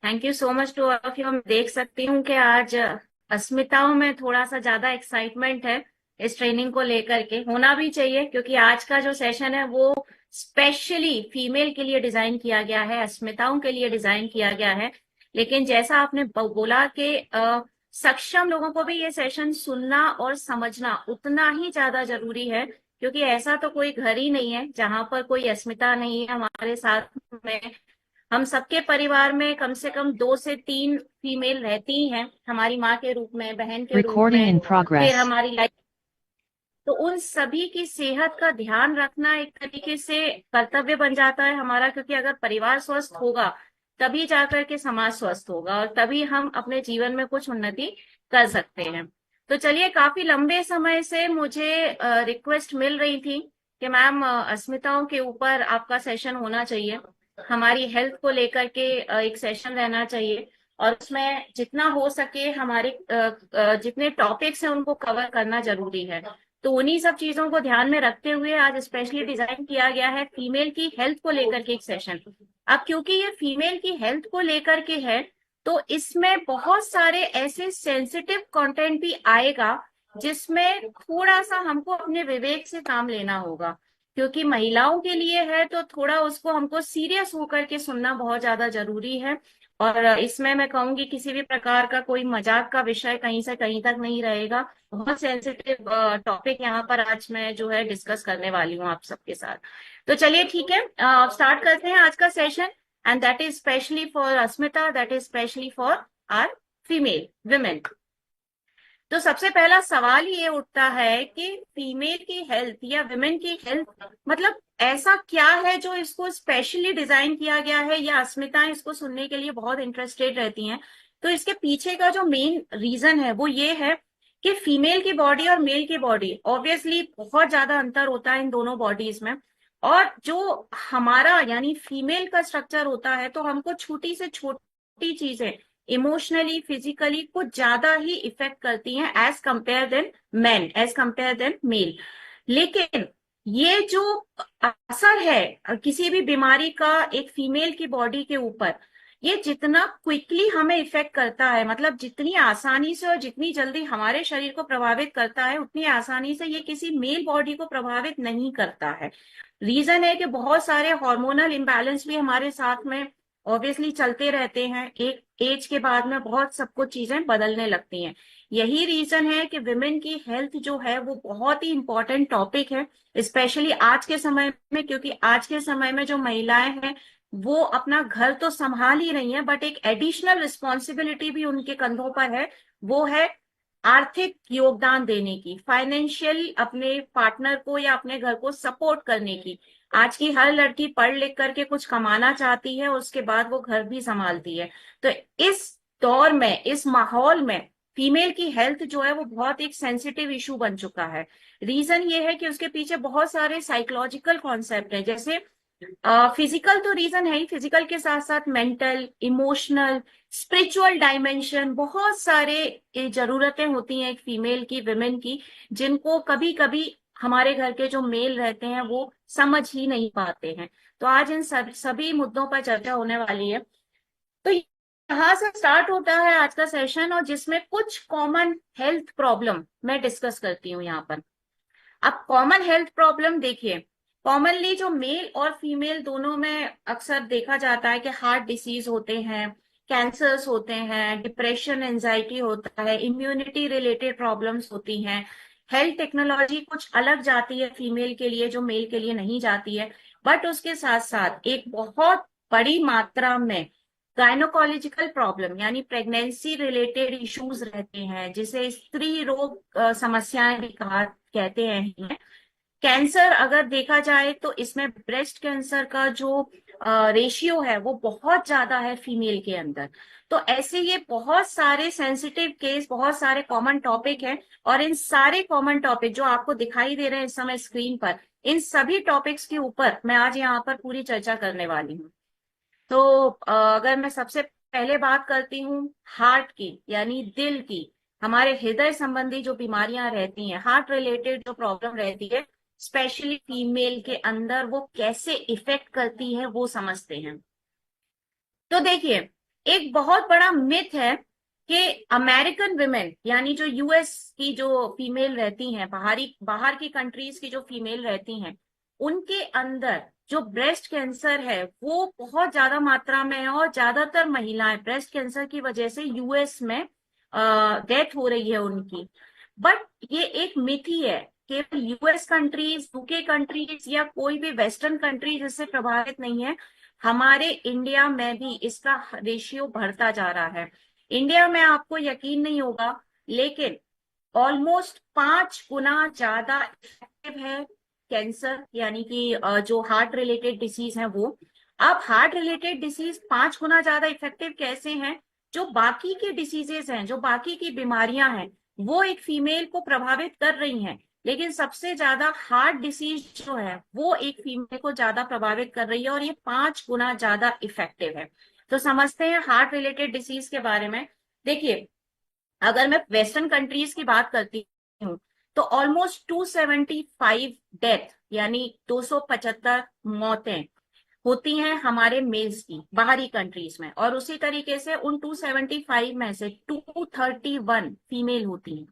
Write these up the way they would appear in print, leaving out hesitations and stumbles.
Thank you so much to all of you. मैं देख सकती हूँ कि आज अस्मिताओं में थोड़ा सा ज्यादा एक्साइटमेंट है। इस ट्रेनिंग को लेकर के होना भी चाहिए, क्योंकि आज का जो सेशन है वो स्पेशली फीमेल के लिए डिजाइन किया गया है, अस्मिताओं के लिए डिजाइन किया गया है। लेकिन जैसा आपने बोला कि सक्षम लोगों को भी ये सेशन सुनना और समझना उतना ही ज्यादा जरूरी है, क्योंकि ऐसा तो कोई घर ही नहीं है जहां पर कोई अस्मिता नहीं है हमारे साथ में। हम सबके परिवार में कम से कम 2 से 3 फीमेल रहती ही हैं, हमारी माँ के रूप में, बहन के रूप Recording में, in फिर progress. हमारी लाइफ। तो उन सभी की सेहत का ध्यान रखना एक तरीके से कर्तव्य बन जाता है हमारा, क्योंकि अगर परिवार स्वस्थ होगा तभी जाकर के समाज स्वस्थ होगा और तभी हम अपने जीवन में कुछ उन्नति कर सकते हैं। तो चलिए, काफी लंबे समय से मुझे रिक्वेस्ट मिल रही थी कि मैम अस्मिताओं के ऊपर आपका सेशन होना चाहिए, हमारी हेल्थ को लेकर के एक सेशन रहना चाहिए, और उसमें जितना हो सके हमारे जितने टॉपिक्स हैं उनको कवर करना जरूरी है। तो उन्हीं सब चीजों को ध्यान में रखते हुए आज स्पेशली डिजाइन किया गया है फीमेल की हेल्थ को लेकर के एक सेशन। अब क्योंकि ये फीमेल की हेल्थ को लेकर के है, तो इसमें बहुत सारे ऐसे सेंसिटिव कंटेंट भी आएगा जिसमें थोड़ा सा हमको अपने विवेक से काम लेना होगा, क्योंकि महिलाओं के लिए है तो थोड़ा उसको हमको सीरियस होकर के सुनना बहुत ज्यादा जरूरी है। और इसमें मैं कहूंगी किसी भी प्रकार का कोई मजाक का विषय कहीं से कहीं तक नहीं रहेगा। बहुत सेंसिटिव टॉपिक यहाँ पर आज मैं जो है डिस्कस करने वाली हूँ आप सबके साथ। तो चलिए ठीक है, स्टार्ट करते हैं आज का session. And that is specially for Asmita, that is specially for our female women. तो सबसे पहला सवाल ये उठता है कि फीमेल की हेल्थ या विमेन की हेल्थ मतलब ऐसा क्या है जो इसको स्पेशली डिजाइन किया गया है, या अस्मिताएं इसको सुनने के लिए बहुत इंटरेस्टेड रहती हैं। तो इसके पीछे का जो मेन रीजन है वो ये है कि फीमेल की बॉडी और मेल की बॉडी ऑब्वियसली बहुत ज्यादा अंतर होता है इन दोनों बॉडीज में। और जो हमारा यानी फीमेल का स्ट्रक्चर होता है, तो हमको छोटी से छोटी चीजें इमोशनली फिजिकली कुछ ज्यादा ही इफेक्ट करती हैं as compare then man, as compare then male. लेकिन ये जो असर है किसी भी बीमारी का एक फीमेल की बॉडी के ऊपर, ये जितना क्विकली हमें इफेक्ट करता है, मतलब जितनी आसानी से और जितनी जल्दी हमारे शरीर को प्रभावित करता है, उतनी आसानी से ये किसी मेल बॉडी को प्रभावित नहीं करता है। रीजन है कि बहुत सारे हार्मोनल इम्बैलेंस भी हमारे साथ में ऑब्वियसली चलते रहते हैं। एक एज के बाद में बहुत सब कुछ चीजें बदलने लगती हैं। यही रीजन है कि विमेन की हेल्थ जो है वो बहुत ही इंपॉर्टेंट टॉपिक है, स्पेशली आज के समय में, क्योंकि आज के समय में जो महिलाएं हैं वो अपना घर तो संभाल ही रही हैं, बट एक एडिशनल रिस्पॉन्सिबिलिटी भी उनके कंधों पर है। वो है आर्थिक योगदान देने की, फाइनेंशियल अपने पार्टनर को या अपने घर को सपोर्ट करने की। आज की हर लड़की पढ़ लिख करके कुछ कमाना चाहती है, उसके बाद वो घर भी संभालती है। तो इस दौर में, इस माहौल में फीमेल की हेल्थ जो है वो बहुत एक सेंसिटिव इशू बन चुका है। रीजन ये है कि उसके पीछे बहुत सारे साइकोलॉजिकल कॉन्सेप्ट है। जैसे फिजिकल तो रीजन है ही, फिजिकल के साथ साथ मेंटल, इमोशनल, स्पिरिचुअल डायमेंशन, बहुत सारे जरूरतें होती हैं एक फीमेल की, विमेन की, जिनको कभी कभी हमारे घर के जो मेल रहते हैं वो समझ ही नहीं पाते हैं। तो आज इन सभी मुद्दों पर चर्चा होने वाली है। तो यहाँ से स्टार्ट होता है आज का सेशन, और जिसमें कुछ कॉमन हेल्थ प्रॉब्लम मैं डिस्कस करती हूँ यहाँ पर। अब कॉमन हेल्थ प्रॉब्लम देखिए, कॉमनली जो मेल और फीमेल दोनों में अक्सर देखा जाता है कि हार्ट डिसीज होते हैं, कैंसर्स होते हैं, डिप्रेशन, एंजाइटी होता है, इम्यूनिटी रिलेटेड प्रॉब्लम्स होती हैं। हेल्थ टेक्नोलॉजी कुछ अलग जाती है फीमेल के लिए जो मेल के लिए नहीं जाती है। बट उसके साथ साथ एक बहुत बड़ी मात्रा में गायनोकोलॉजिकल प्रॉब्लम यानी प्रेगनेंसी रिलेटेड इश्यूज रहते हैं, जिसे स्त्री रोग समस्याएं भी कहा कहते हैं। कैंसर अगर देखा जाए तो इसमें ब्रेस्ट कैंसर का जो रेशियो है वो बहुत ज्यादा है फीमेल के अंदर। तो ऐसे ये बहुत सारे सेंसिटिव केस, बहुत सारे कॉमन टॉपिक हैं, और इन सारे कॉमन टॉपिक जो आपको दिखाई दे रहे हैं इस समय स्क्रीन पर, इन सभी टॉपिक्स के ऊपर मैं आज यहाँ पर पूरी चर्चा करने वाली हूँ। तो अगर मैं सबसे पहले बात करती हूँ हार्ट की यानी दिल की, हमारे हृदय संबंधी जो बीमारियां रहती हैं, हार्ट रिलेटेड जो प्रॉब्लम रहती है स्पेशली फीमेल के अंदर, वो कैसे इफेक्ट करती है वो समझते हैं। तो देखिए, एक बहुत बड़ा मिथ है कि अमेरिकन विमेन, यानी जो यूएस की जो फीमेल रहती हैं, बाहर की कंट्रीज की जो फीमेल रहती हैं, उनके अंदर जो ब्रेस्ट कैंसर है वो बहुत ज्यादा मात्रा में है, और ज्यादातर महिलाएं ब्रेस्ट कैंसर की वजह से यूएस में डेथ हो रही है उनकी। बट ये एक मिथ ही है। केवल यूएस कंट्रीज, यूके कंट्रीज या कोई भी वेस्टर्न कंट्रीज इससे प्रभावित नहीं है। हमारे इंडिया में भी इसका रेशियो बढ़ता जा रहा है। इंडिया में आपको यकीन नहीं होगा, लेकिन ऑलमोस्ट 5 गुना ज्यादा इफेक्टिव है कैंसर, यानी कि जो हार्ट रिलेटेड डिसीज है वो। अब हार्ट रिलेटेड डिसीज 5 गुना ज्यादा इफेक्टिव कैसे हैं? जो बाकी की डिसीजेस हैं, जो बाकी की बीमारियां हैं, वो एक फीमेल को प्रभावित कर रही हैं, लेकिन सबसे ज्यादा हार्ट डिसीज जो है वो एक फीमेल को ज्यादा प्रभावित कर रही है, और ये 5 गुना ज्यादा इफेक्टिव है। तो समझते हैं हार्ट रिलेटेड डिसीज के बारे में। देखिए, अगर मैं वेस्टर्न कंट्रीज की बात करती हूँ, तो ऑलमोस्ट 275 डेथ, यानी 275 मौतें होती हैं हमारे मेल्स की बाहरी कंट्रीज में, और उसी तरीके से उन 275 में से 231 फीमेल होती हैं।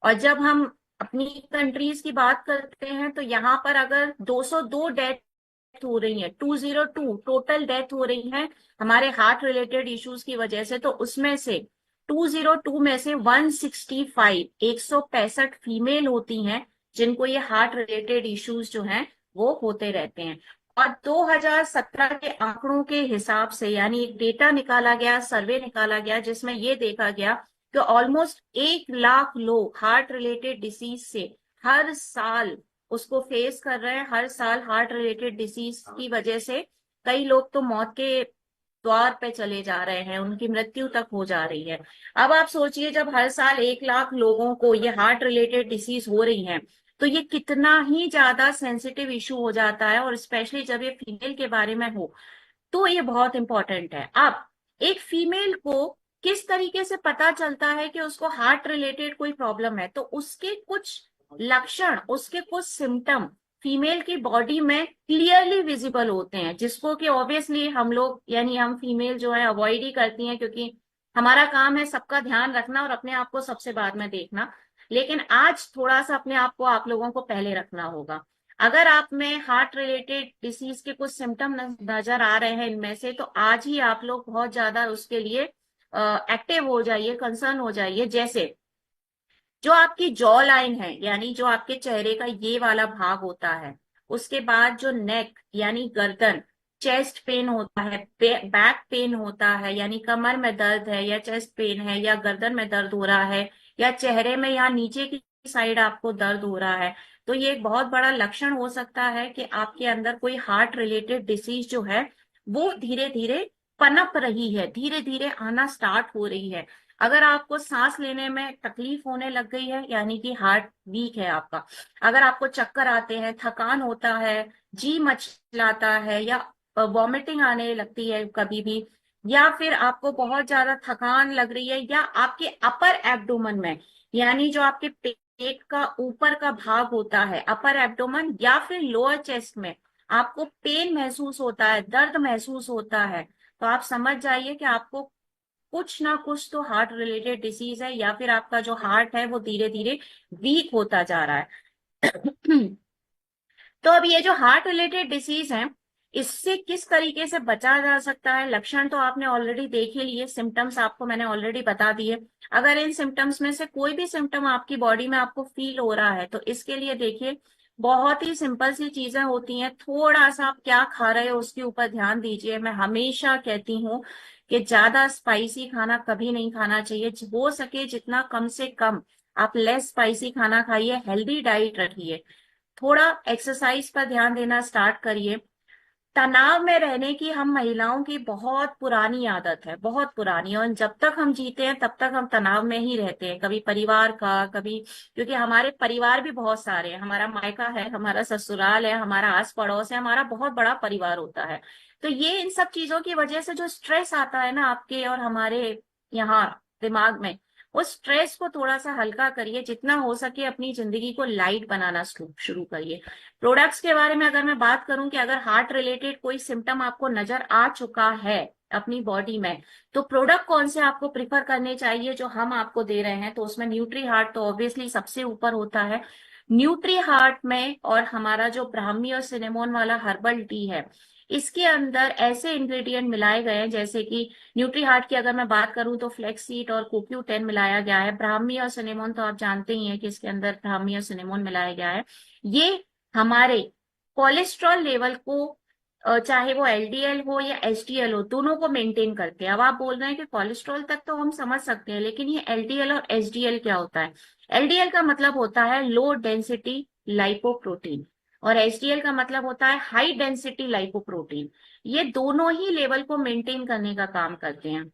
और जब हम अपनी कंट्रीज की बात करते हैं, तो यहाँ पर अगर 202 डेथ हो रही है, 202 टोटल डेथ हो रही है हमारे हार्ट रिलेटेड इश्यूज की वजह से, तो उसमें से 202 में से 165, 165 फीमेल होती हैं जिनको ये हार्ट रिलेटेड इश्यूज जो हैं वो होते रहते हैं। और 2017 के आंकड़ों के हिसाब से, यानी एक डेटा निकाला गया, सर्वे निकाला गया, जिसमें ये देखा गया कि ऑलमोस्ट 1 लाख लोग हार्ट रिलेटेड डिसीज से हर साल उसको फेस कर रहे हैं। हर साल हार्ट रिलेटेड डिसीज की वजह से कई लोग तो मौत के द्वार पे चले जा रहे हैं, उनकी मृत्यु तक हो जा रही है। अब आप सोचिए, जब हर साल 1 लाख लोगों को ये हार्ट रिलेटेड डिसीज हो रही है, तो ये कितना ही ज्यादा सेंसिटिव इशू हो जाता है, और स्पेशली जब ये फीमेल के बारे में हो तो ये बहुत इंपॉर्टेंट है। अब एक फीमेल को किस तरीके से पता चलता है कि उसको हार्ट रिलेटेड कोई प्रॉब्लम है? तो उसके कुछ लक्षण, उसके कुछ सिम्टम फीमेल की बॉडी में क्लियरली विजिबल होते हैं, जिसको कि ऑब्वियसली हम लोग, यानी हम फीमेल जो है अवॉइड ही करती हैं, क्योंकि हमारा काम है सबका ध्यान रखना और अपने आप को सबसे बाद में देखना। लेकिन आज थोड़ा सा अपने आप को, आप लोगों को पहले रखना होगा। अगर आप में हार्ट रिलेटेड डिसीज के कुछ सिम्टम नजर आ रहे हैं इनमें से, तो आज ही आप लोग बहुत ज्यादा उसके लिए एक्टिव हो जाइए, कंसर्न हो जाइए। जैसे जो आपकी जॉ लाइन है, यानी जो आपके चेहरे का ये वाला भाग होता है, उसके बाद जो नेक यानी गर्दन, चेस्ट पेन होता है, बैक पेन होता है, यानी कमर में दर्द है या चेस्ट पेन है या गर्दन में दर्द हो रहा है, या चेहरे में यहाँ नीचे की साइड आपको दर्द हो रहा है, तो ये एक बहुत बड़ा लक्षण हो सकता है कि आपके अंदर कोई हार्ट रिलेटेड डिसीज जो है वो धीरे धीरे पनप रही है, धीरे धीरे आना स्टार्ट हो रही है। अगर आपको सांस लेने में तकलीफ होने लग गई है, यानी कि हार्ट वीक है आपका, अगर आपको चक्कर आते हैं, थकान होता है, जी मचलाता है, या वॉमिटिंग आने लगती है कभी भी, या फिर आपको बहुत ज्यादा थकान लग रही है, या आपके अपर एब्डोमेन में, यानी जो आपके पेट का ऊपर का भाग होता है, अपर एब्डोमेन या फिर लोअर चेस्ट में आपको पेन महसूस होता है, दर्द महसूस होता है, तो आप समझ जाइए कि आपको कुछ ना कुछ तो हार्ट रिलेटेड डिसीज है, या फिर आपका जो हार्ट है वो धीरे धीरे वीक होता जा रहा है। तो अब ये जो हार्ट रिलेटेड डिसीज है, इससे किस तरीके से बचा जा सकता है? लक्षण तो आपने ऑलरेडी देख ही लिए, सिम्टम्स आपको मैंने ऑलरेडी बता दिए। अगर इन सिम्टम्स में से कोई भी सिम्टम आपकी बॉडी में आपको फील हो रहा है, तो इसके लिए देखिए, बहुत ही सिंपल सी चीजें होती हैं। थोड़ा सा आप क्या खा रहे हो उसके ऊपर ध्यान दीजिए। मैं हमेशा कहती हूँ कि ज्यादा स्पाइसी खाना कभी नहीं खाना चाहिए। हो सके जितना कम से कम आप लेस स्पाइसी खाना खाइए, हेल्दी डाइट रखिए, थोड़ा एक्सरसाइज पर ध्यान देना स्टार्ट करिए। तनाव में रहने की हम महिलाओं की बहुत पुरानी आदत है, बहुत पुरानी, और जब तक हम जीते हैं तब तक हम तनाव में ही रहते हैं, कभी परिवार का, कभी, क्योंकि हमारे परिवार भी बहुत सारे हैं, हमारा मायका है, हमारा ससुराल है, हमारा आस पड़ोस है, हमारा बहुत बड़ा परिवार होता है। तो ये इन सब चीजों की वजह से जो स्ट्रेस आता है ना आपके और हमारे यहाँ दिमाग में, उस स्ट्रेस को थोड़ा सा हल्का करिए, जितना हो सके अपनी जिंदगी को लाइट बनाना शुरू करिए। प्रोडक्ट्स के बारे में अगर मैं बात करूं, कि अगर हार्ट रिलेटेड कोई सिम्टम आपको नजर आ चुका है, अपनी बॉडी में, तो प्रोडक्ट कौन से आपको प्रिफर करने चाहिए जो हम आपको दे रहे हैं? तो उसमें न्यूट्री हार्ट तो ऑब्वियसली सबसे ऊपर होता है। न्यूट्री हार्ट में और हमारा जो ब्राह्मी और सिनेमोन वाला हर्बल टी है, इसके अंदर ऐसे इंग्रेडिएंट मिलाए गए हैं जैसे कि न्यूट्री हार्ट की अगर मैं बात करूं तो फ्लेक्स सीड और CoQ10 मिलाया गया है। ब्राह्मी और सिनेमोन तो आप जानते ही हैं कि इसके अंदर ब्राह्मी और सिनेमोन मिलाया गया है। ये हमारे कोलेस्ट्रॉल लेवल को चाहे वो LDL हो या HDL हो, दोनों को मेंटेन करते हैं। अब आप बोल रहे हैं कि कोलेस्ट्रॉल तक तो हम समझ सकते हैं, लेकिन ये LDL और HDL क्या होता है? LDL का मतलब होता है लो डेंसिटी लाइपोप्रोटीन, और HDL का मतलब होता है हाई डेंसिटी लाइपोप्रोटीन। ये दोनों ही लेवल को मेंटेन करने का काम करते हैं।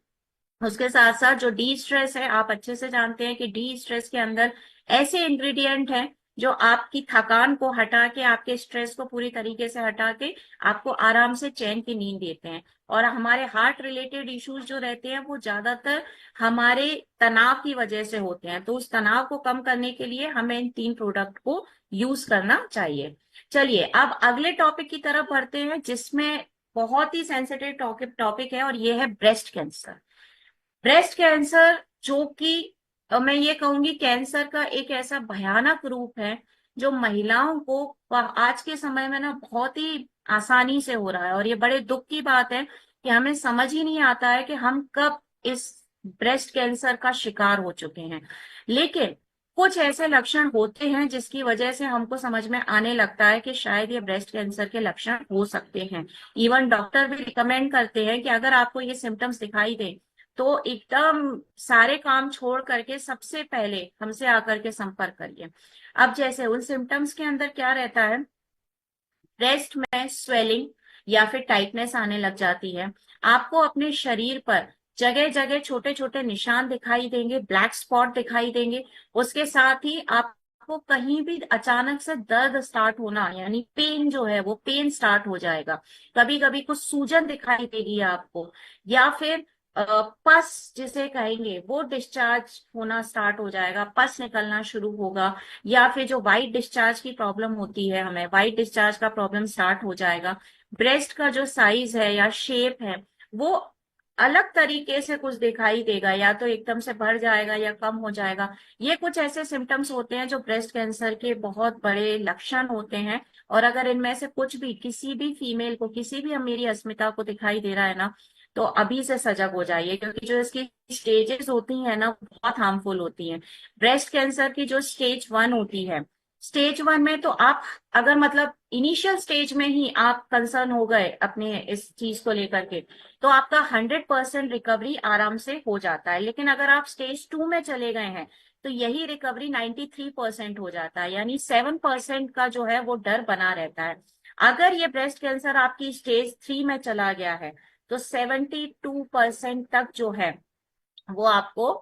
उसके साथ साथ जो डी स्ट्रेस है, आप अच्छे से जानते हैं कि डी स्ट्रेस के अंदर ऐसे इंग्रेडिएंट हैं जो आपकी थकान को हटा के, आपके स्ट्रेस को पूरी तरीके से हटा के आपको आराम से चैन की नींद देते हैं। और हमारे हार्ट रिलेटेड इश्यूज जो रहते हैं वो ज्यादातर हमारे तनाव की वजह से होते हैं। तो उस तनाव को कम करने के लिए हमें इन 3 प्रोडक्ट को यूज करना चाहिए। चलिए अब अगले टॉपिक की तरफ बढ़ते हैं, जिसमें बहुत ही सेंसिटिव टॉपिक है, और ये है ब्रेस्ट कैंसर। ब्रेस्ट कैंसर जो कि मैं ये कहूंगी कैंसर का एक ऐसा भयानक रूप है जो महिलाओं को आज के समय में ना बहुत ही आसानी से हो रहा है। और ये बड़े दुख की बात है कि हमें समझ ही नहीं आता है कि हम कब इस ब्रेस्ट कैंसर का शिकार हो चुके हैं। लेकिन कुछ ऐसे लक्षण होते हैं जिसकी वजह से हमको समझ में आने लगता है कि शायद ये ब्रेस्ट कैंसर के लक्षण हो सकते हैं। इवन डॉक्टर भी रिकमेंड करते हैं कि अगर आपको ये सिम्टम्स दिखाई दे तो एकदम सारे काम छोड़ करके सबसे पहले हमसे आकर के संपर्क करिए। अब जैसे उन सिम्टम्स के अंदर क्या रहता है, ब्रेस्ट में स्वेलिंग या फिर टाइटनेस आने लग जाती है। आपको अपने शरीर पर जगह जगह छोटे छोटे निशान दिखाई देंगे, ब्लैक स्पॉट दिखाई देंगे। उसके साथ ही आपको कहीं भी अचानक से दर्द स्टार्ट होना, यानी पेन जो है वो पेन स्टार्ट हो जाएगा। कभी कभी कुछ सूजन दिखाई देगी आपको, या फिर पस जिसे कहेंगे वो डिस्चार्ज होना स्टार्ट हो जाएगा, पस निकलना शुरू होगा। या फिर जो वाइट डिस्चार्ज की प्रॉब्लम होती है, हमें वाइट डिस्चार्ज का प्रॉब्लम स्टार्ट हो जाएगा। ब्रेस्ट का जो साइज है या शेप है वो अलग तरीके से कुछ दिखाई देगा, या तो एकदम से बढ़ जाएगा या कम हो जाएगा। ये कुछ ऐसे सिम्टम्स होते हैं जो ब्रेस्ट कैंसर के बहुत बड़े लक्षण होते हैं। और अगर इनमें से कुछ भी किसी भी फीमेल को, किसी भी मेरी अस्मिता को दिखाई दे रहा है ना, तो अभी से सजग हो जाइए, क्योंकि जो इसकी स्टेजेस होती हैं ना बहुत हार्मफुल होती हैं। ब्रेस्ट कैंसर की जो स्टेज 1 होती है, स्टेज 1 में तो आप अगर मतलब इनिशियल स्टेज में ही आप कंसर्न हो गए अपने इस चीज को लेकर के, तो आपका 100% रिकवरी आराम से हो जाता है। लेकिन अगर आप स्टेज 2 में चले गए हैं तो यही रिकवरी 93% हो जाता है, यानी 7% का जो है वो डर बना रहता है। अगर ये ब्रेस्ट कैंसर आपकी स्टेज 3 में चला गया है तो 72% तक जो है वो आपको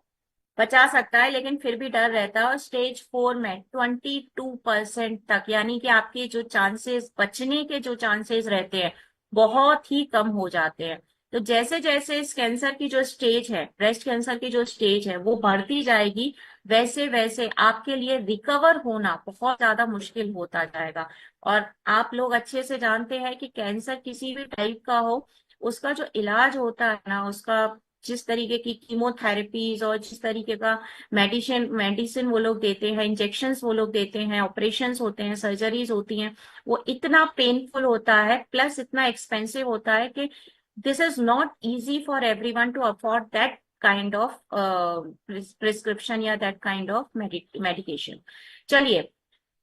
बचा सकता है, लेकिन फिर भी डर रहता है। और स्टेज 4 में 22% तक, यानी कि आपके जो चांसेस बचने के जो चांसेस रहते हैं बहुत ही कम हो जाते हैं। तो जैसे जैसे इस कैंसर की जो स्टेज है, ब्रेस्ट कैंसर की जो स्टेज है वो बढ़ती जाएगी, वैसे वैसे आपके लिए रिकवर होना बहुत ज्यादा मुश्किल होता जाएगा। और आप लोग अच्छे से जानते हैं कि कैंसर किसी भी टाइप का हो, उसका जो इलाज होता है ना, उसका जिस तरीके की कीमोथेरेपीज और जिस तरीके का मेडिसिन मेडिसिन वो लोग देते हैं, इंजेक्शंस वो लोग देते हैं, ऑपरेशंस होते हैं, सर्जरीज होती हैं, वो इतना पेनफुल होता है प्लस इतना एक्सपेंसिव होता है कि this is not easy for everyone to afford that kind of prescription या दैट काइंड ऑफ मेडिकेशन। चलिए,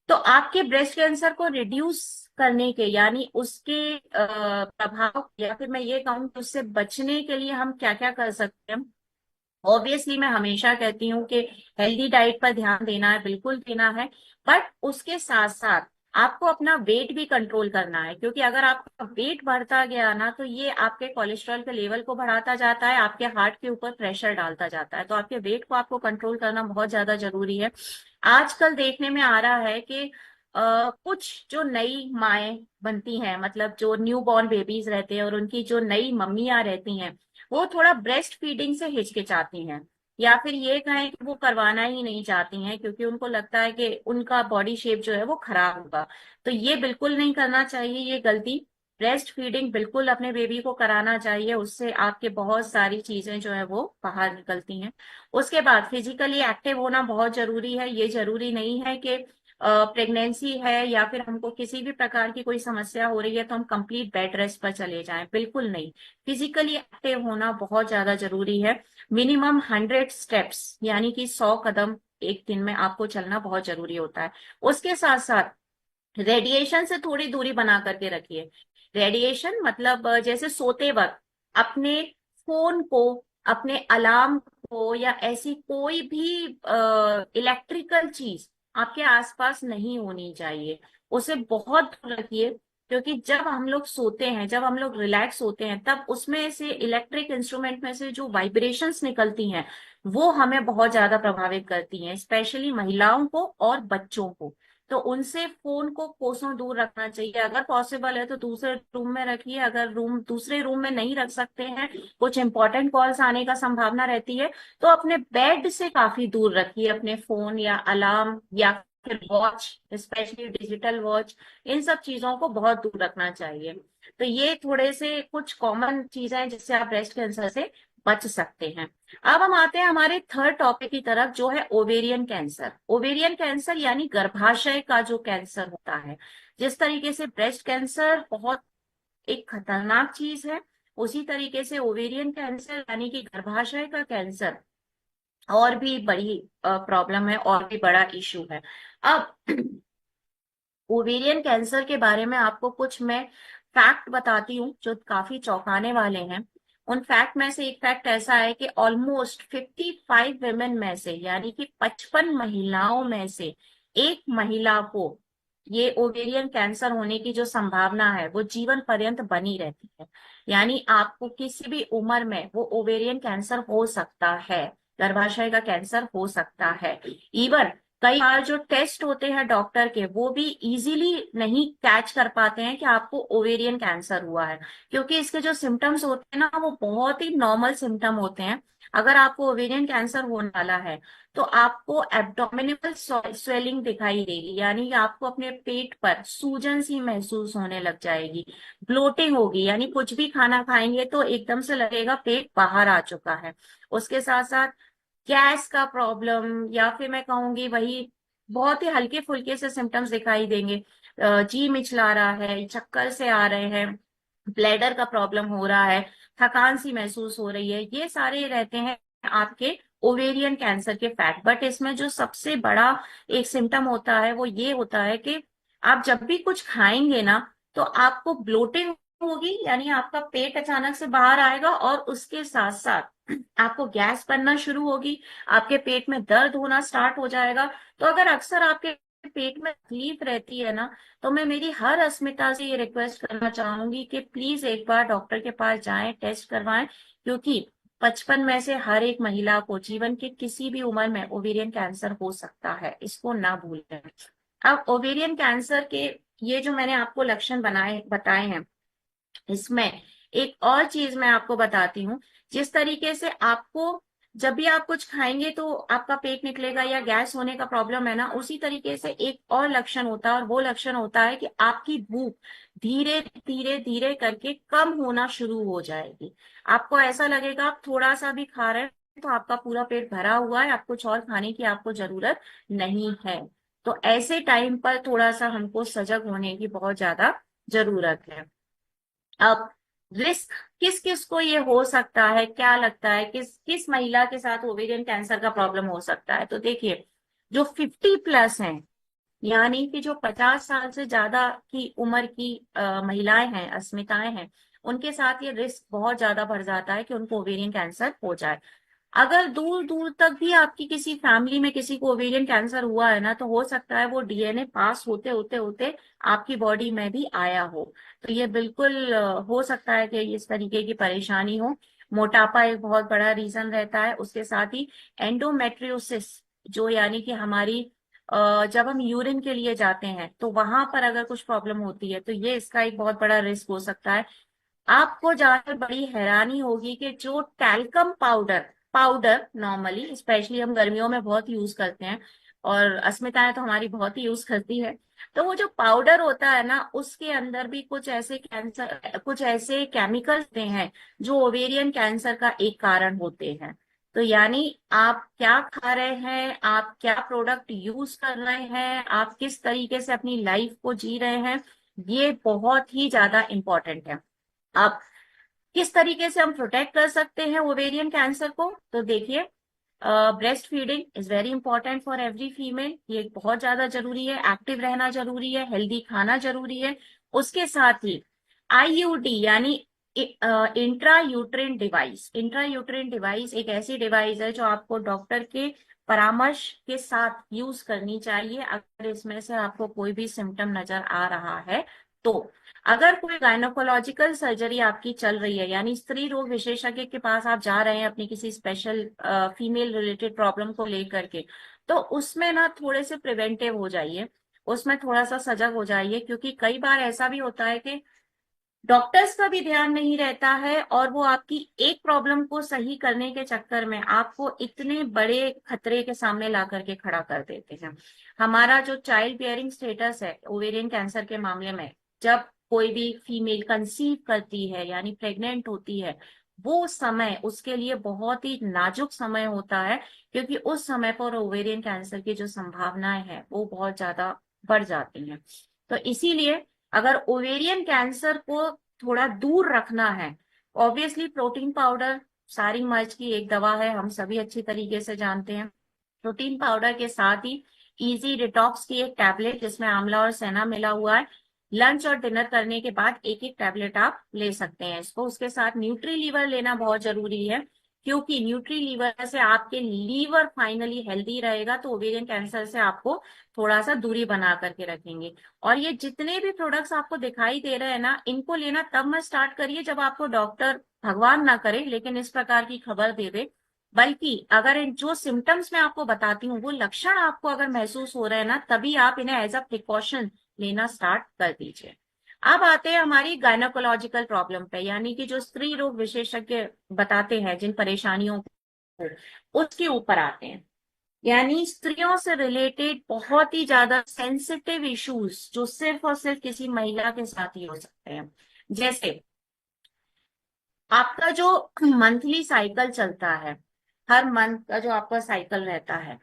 तो आपके ब्रेस्ट कैंसर को रिड्यूस करने के, यानी उसके प्रभाव, या फिर मैं ये कहूँ कि उससे बचने के लिए हम क्या क्या कर सकते हैं। ऑब्वियसली मैं हमेशा कहती हूँ कि हेल्दी डाइट पर ध्यान देना है, बिल्कुल देना है। बट उसके साथ साथ आपको अपना वेट भी कंट्रोल करना है, क्योंकि अगर आपका वेट बढ़ता गया ना तो ये आपके कोलेस्ट्रॉल के लेवल को बढ़ाता जाता है, आपके हार्ट के ऊपर प्रेशर डालता जाता है। तो आपके वेट को आपको कंट्रोल करना बहुत ज्यादा जरूरी है। आजकल देखने में आ रहा है कि कुछ जो नई माएँ बनती हैं, मतलब जो न्यू बॉर्न बेबीज रहते हैं और उनकी जो नई मम्मियां रहती हैं, वो थोड़ा ब्रेस्ट फीडिंग से हिचकिचाती हैं, या फिर ये कहें कि वो करवाना ही नहीं चाहती हैं, क्योंकि उनको लगता है कि उनका बॉडी शेप जो है वो खराब होगा। तो ये बिल्कुल नहीं करना चाहिए, ये गलती ब्रेस्ट फीडिंग बिल्कुल अपने बेबी को कराना चाहिए, उससे आपके बहुत सारी चीजें जो है वो बाहर निकलती हैं। उसके बाद फिजिकली एक्टिव होना बहुत जरूरी है। ये जरूरी नहीं है कि प्रेगनेंसी है या फिर हमको किसी भी प्रकार की कोई समस्या हो रही है तो हम कंप्लीट बेड रेस्ट पर चले जाएं, बिल्कुल नहीं। फिजिकली एक्टिव होना बहुत ज्यादा जरूरी है। मिनिमम 100 स्टेप्स यानी कि 100 कदम एक दिन में आपको चलना बहुत जरूरी होता है। उसके साथ साथ रेडिएशन से थोड़ी दूरी बना करके रखिए। रेडिएशन मतलब जैसे सोते वक्त अपने फोन को, अपने अलार्म को या ऐसी कोई भी इलेक्ट्रिकल चीज आपके आसपास नहीं होनी चाहिए, उसे बहुत दूर रखिए। क्योंकि जब हम लोग सोते हैं, जब हम लोग रिलैक्स होते हैं, तब उसमें से इलेक्ट्रिक इंस्ट्रूमेंट में से जो वाइब्रेशंस निकलती हैं वो हमें बहुत ज्यादा प्रभावित करती हैं, स्पेशली महिलाओं को और बच्चों को। तो उनसे फोन को कोसों दूर रखना चाहिए। अगर पॉसिबल है तो दूसरे रूम में रखिए, अगर दूसरे रूम में नहीं रख सकते हैं, कुछ इंपॉर्टेंट कॉल्स आने का संभावना रहती है, तो अपने बेड से काफी दूर रखिए अपने फोन या अलार्म या फिर वॉच, स्पेशली डिजिटल वॉच। इन सब चीजों को बहुत दूर रखना चाहिए। तो ये थोड़े से कुछ कॉमन चीजें हैं जिससे आप ब्रेस्ट कैंसर से बच सकते हैं। अब हम आते हैं हमारे थर्ड टॉपिक की तरफ, जो है ओवेरियन कैंसर। ओवेरियन कैंसर यानी गर्भाशय का जो कैंसर होता है। जिस तरीके से ब्रेस्ट कैंसर बहुत एक खतरनाक चीज है, उसी तरीके से ओवेरियन कैंसर यानी कि गर्भाशय का कैंसर और भी बड़ी प्रॉब्लम है और भी बड़ा इशू है। अब ओवेरियन कैंसर के बारे में आपको कुछ मैं फैक्ट बताती हूँ जो काफी चौंकाने वाले हैं। उन फैक्ट में से एक फैक्ट ऐसा है कि ऑलमोस्ट 55 विमेन में से यानी कि 55 महिलाओं में से एक महिला को ये ओवेरियन कैंसर होने की जो संभावना है वो जीवन पर्यंत बनी रहती है। यानी आपको किसी भी उम्र में वो ओवेरियन कैंसर हो सकता है, गर्भाशय का कैंसर हो सकता है। इवन कई बार जो टेस्ट होते हैं डॉक्टर के, वो भी इजीली नहीं कैच कर पाते हैं कि आपको ओवेरियन कैंसर हुआ है, क्योंकि इसके जो सिम्टम्स होते हैं ना वो बहुत ही नॉर्मल सिम्टम होते हैं। अगर आपको ओवेरियन कैंसर होने वाला है तो आपको एब्डोमिनल स्वेलिंग दिखाई देगी, यानी कि आपको अपने पेट पर सूजन सी महसूस होने लग जाएगी। ब्लोटिंग होगी, यानी कुछ भी खाना खाएंगे तो एकदम से लगेगा पेट बाहर आ चुका है। उसके साथ साथ गैस का प्रॉब्लम, या फिर मैं कहूंगी वही बहुत ही हल्के फुल्के से सिम्टम्स दिखाई देंगे। जी मिचला रहा है, चक्कर से आ रहे हैं, ब्लैडर का प्रॉब्लम हो रहा है, थकान सी महसूस हो रही है, ये सारे रहते हैं आपके ओवेरियन कैंसर के फैक्ट। बट इसमें जो सबसे बड़ा एक सिम्टम होता है वो ये होता है कि आप जब भी कुछ खाएंगे ना तो आपको ब्लोटिंग होगी, यानी आपका पेट अचानक से बाहर आएगा, और उसके साथ साथ आपको गैस बनना शुरू होगी, आपके पेट में दर्द होना स्टार्ट हो जाएगा। तो अगर अक्सर आपके पेट में तकलीफ रहती है ना, तो मैं मेरी हर अस्मिता से ये रिक्वेस्ट करना चाहूंगी कि प्लीज एक बार डॉक्टर के पास जाएं, टेस्ट करवाएं। क्योंकि 55 में से हर एक महिला को जीवन के किसी भी उम्र में ओवेरियन कैंसर हो सकता है, इसको ना भूलें। अब ओवेरियन कैंसर के ये जो मैंने आपको लक्षण बताए हैं, इसमें एक और चीज मैं आपको बताती हूँ। जिस तरीके से आपको जब भी आप कुछ खाएंगे तो आपका पेट निकलेगा या गैस होने का प्रॉब्लम है ना, उसी तरीके से एक और लक्षण होता है, और वो लक्षण होता है कि आपकी भूख धीरे धीरे धीरे करके कम होना शुरू हो जाएगी। आपको ऐसा लगेगा आप थोड़ा सा भी खा रहे हैं तो आपका पूरा पेट भरा हुआ है, आप कुछ और खाने की आपको जरूरत नहीं है। तो ऐसे टाइम पर थोड़ा सा हमको सजग होने की बहुत ज्यादा जरूरत है। अब रिस्क किस किस को ये हो सकता है, क्या लगता है किस किस महिला के साथ ओवेरियन कैंसर का प्रॉब्लम हो सकता है? तो देखिए, जो 50+ हैं, यानी कि जो 50 साल से ज्यादा की उम्र की महिलाएं हैं, अस्मिताएं हैं, उनके साथ ये रिस्क बहुत ज्यादा बढ़ जाता है कि उनको ओवेरियन कैंसर हो जाए। अगर दूर दूर तक भी आपकी किसी फैमिली में किसी को ओवेरियन कैंसर हुआ है ना, तो हो सकता है वो डीएनए पास होते होते होते आपकी बॉडी में भी आया हो। तो ये बिल्कुल हो सकता है कि इस तरीके की परेशानी हो। मोटापा एक बहुत बड़ा रीजन रहता है। उसके साथ ही एंडोमेट्रियोसिस, जो यानी कि हमारी जब हम यूरिन के लिए जाते हैं तो वहां पर अगर कुछ प्रॉब्लम होती है तो ये इसका एक बहुत बड़ा रिस्क हो सकता है। आपको जानकर बड़ी हैरानी होगी कि जो talcum powder powder normally specially हम गर्मियों में बहुत यूज करते हैं, और अस्मिताएं तो हमारी बहुत ही यूज करती है। तो वो जो पाउडर होता है ना, उसके अंदर भी कुछ ऐसे केमिकल्स होते हैं जो ओवेरियन कैंसर का एक कारण होते हैं। तो यानी आप क्या खा रहे हैं, आप क्या प्रोडक्ट यूज कर रहे हैं, आप किस तरीके से अपनी लाइफ को जी रहे हैं, ये बहुत ही ज्यादा इंपॉर्टेंट है। आप किस तरीके से हम प्रोटेक्ट कर सकते हैं ओवेरियन कैंसर को, तो देखिए, breast feeding is very important for every female, ये बहुत ज्यादा जरूरी है। एक्टिव रहना जरूरी है, हेल्दी खाना जरूरी है। उसके साथ ही आईयूडी यानी इंट्रा यूट्रिन डिवाइस एक ऐसी डिवाइस है जो आपको डॉक्टर के परामर्श के साथ यूज करनी चाहिए अगर इसमें से आपको कोई भी सिम्टम नजर आ रहा है। तो अगर कोई गायनोकोलॉजिकल सर्जरी आपकी चल रही है, यानी स्त्री रोग विशेषज्ञ के पास आप जा रहे हैं अपनी किसी स्पेशल फीमेल रिलेटेड प्रॉब्लम को लेकर के, तो उसमें ना थोड़े से प्रिवेंटिव हो जाइए, उसमें थोड़ा सा सजग हो जाइए, क्योंकि कई बार ऐसा भी होता है कि डॉक्टर्स का भी ध्यान नहीं रहता है और वो आपकी एक प्रॉब्लम को सही करने के चक्कर में आपको इतने बड़े खतरे के सामने ला करके खड़ा कर देते हैं। हमारा जो चाइल्ड बियरिंग स्टेटस है ओवेरियन कैंसर के मामले में, जब कोई भी फीमेल कंसीव करती है यानी प्रेग्नेंट होती है, वो समय उसके लिए बहुत ही नाजुक समय होता है, क्योंकि उस समय पर ओवेरियन कैंसर की जो संभावनाएं हैं वो बहुत ज्यादा बढ़ जाती हैं। तो इसीलिए अगर ओवेरियन कैंसर को थोड़ा दूर रखना है, ऑब्वियसली प्रोटीन पाउडर सारी मर्ज की एक दवा है, हम सभी अच्छी तरीके से जानते हैं। प्रोटीन पाउडर के साथ ही इजी डिटॉक्स की एक टैबलेट जिसमें आंवला और सेना मिला हुआ है, लंच और डिनर करने के बाद एक एक टैबलेट आप ले सकते हैं इसको। उसके साथ न्यूट्री लीवर लेना बहुत जरूरी है, क्योंकि न्यूट्री लीवर से आपके लीवर फाइनली हेल्दी रहेगा, तो ओवेरियन कैंसर से आपको थोड़ा सा दूरी बना करके रखेंगे। और ये जितने भी प्रोडक्ट्स आपको दिखाई दे रहे हैं ना, इनको लेना तब मत स्टार्ट करिए जब आपको डॉक्टर, भगवान ना करे लेकिन इस प्रकार की खबर दे दे, बल्कि अगर इन जो सिम्टम्स मैं आपको बताती हूँ वो लक्षण आपको अगर महसूस हो रहे हैं ना, तभी आप इन्हें एज अ प्रिकॉशन लेना स्टार्ट कर दीजिए। अब आते हैं हमारी गायनोकोलॉजिकल प्रॉब्लम पे, यानी कि जो स्त्री रोग विशेषज्ञ बताते हैं जिन परेशानियों को, उसके ऊपर आते हैं। यानी स्त्रियों से रिलेटेड बहुत ही ज्यादा सेंसिटिव इश्यूज जो सिर्फ और सिर्फ किसी महिला के साथ ही हो सकते हैं। जैसे आपका जो मंथली साइकिल चलता है, हर मंथ का जो आपका साइकिल रहता है,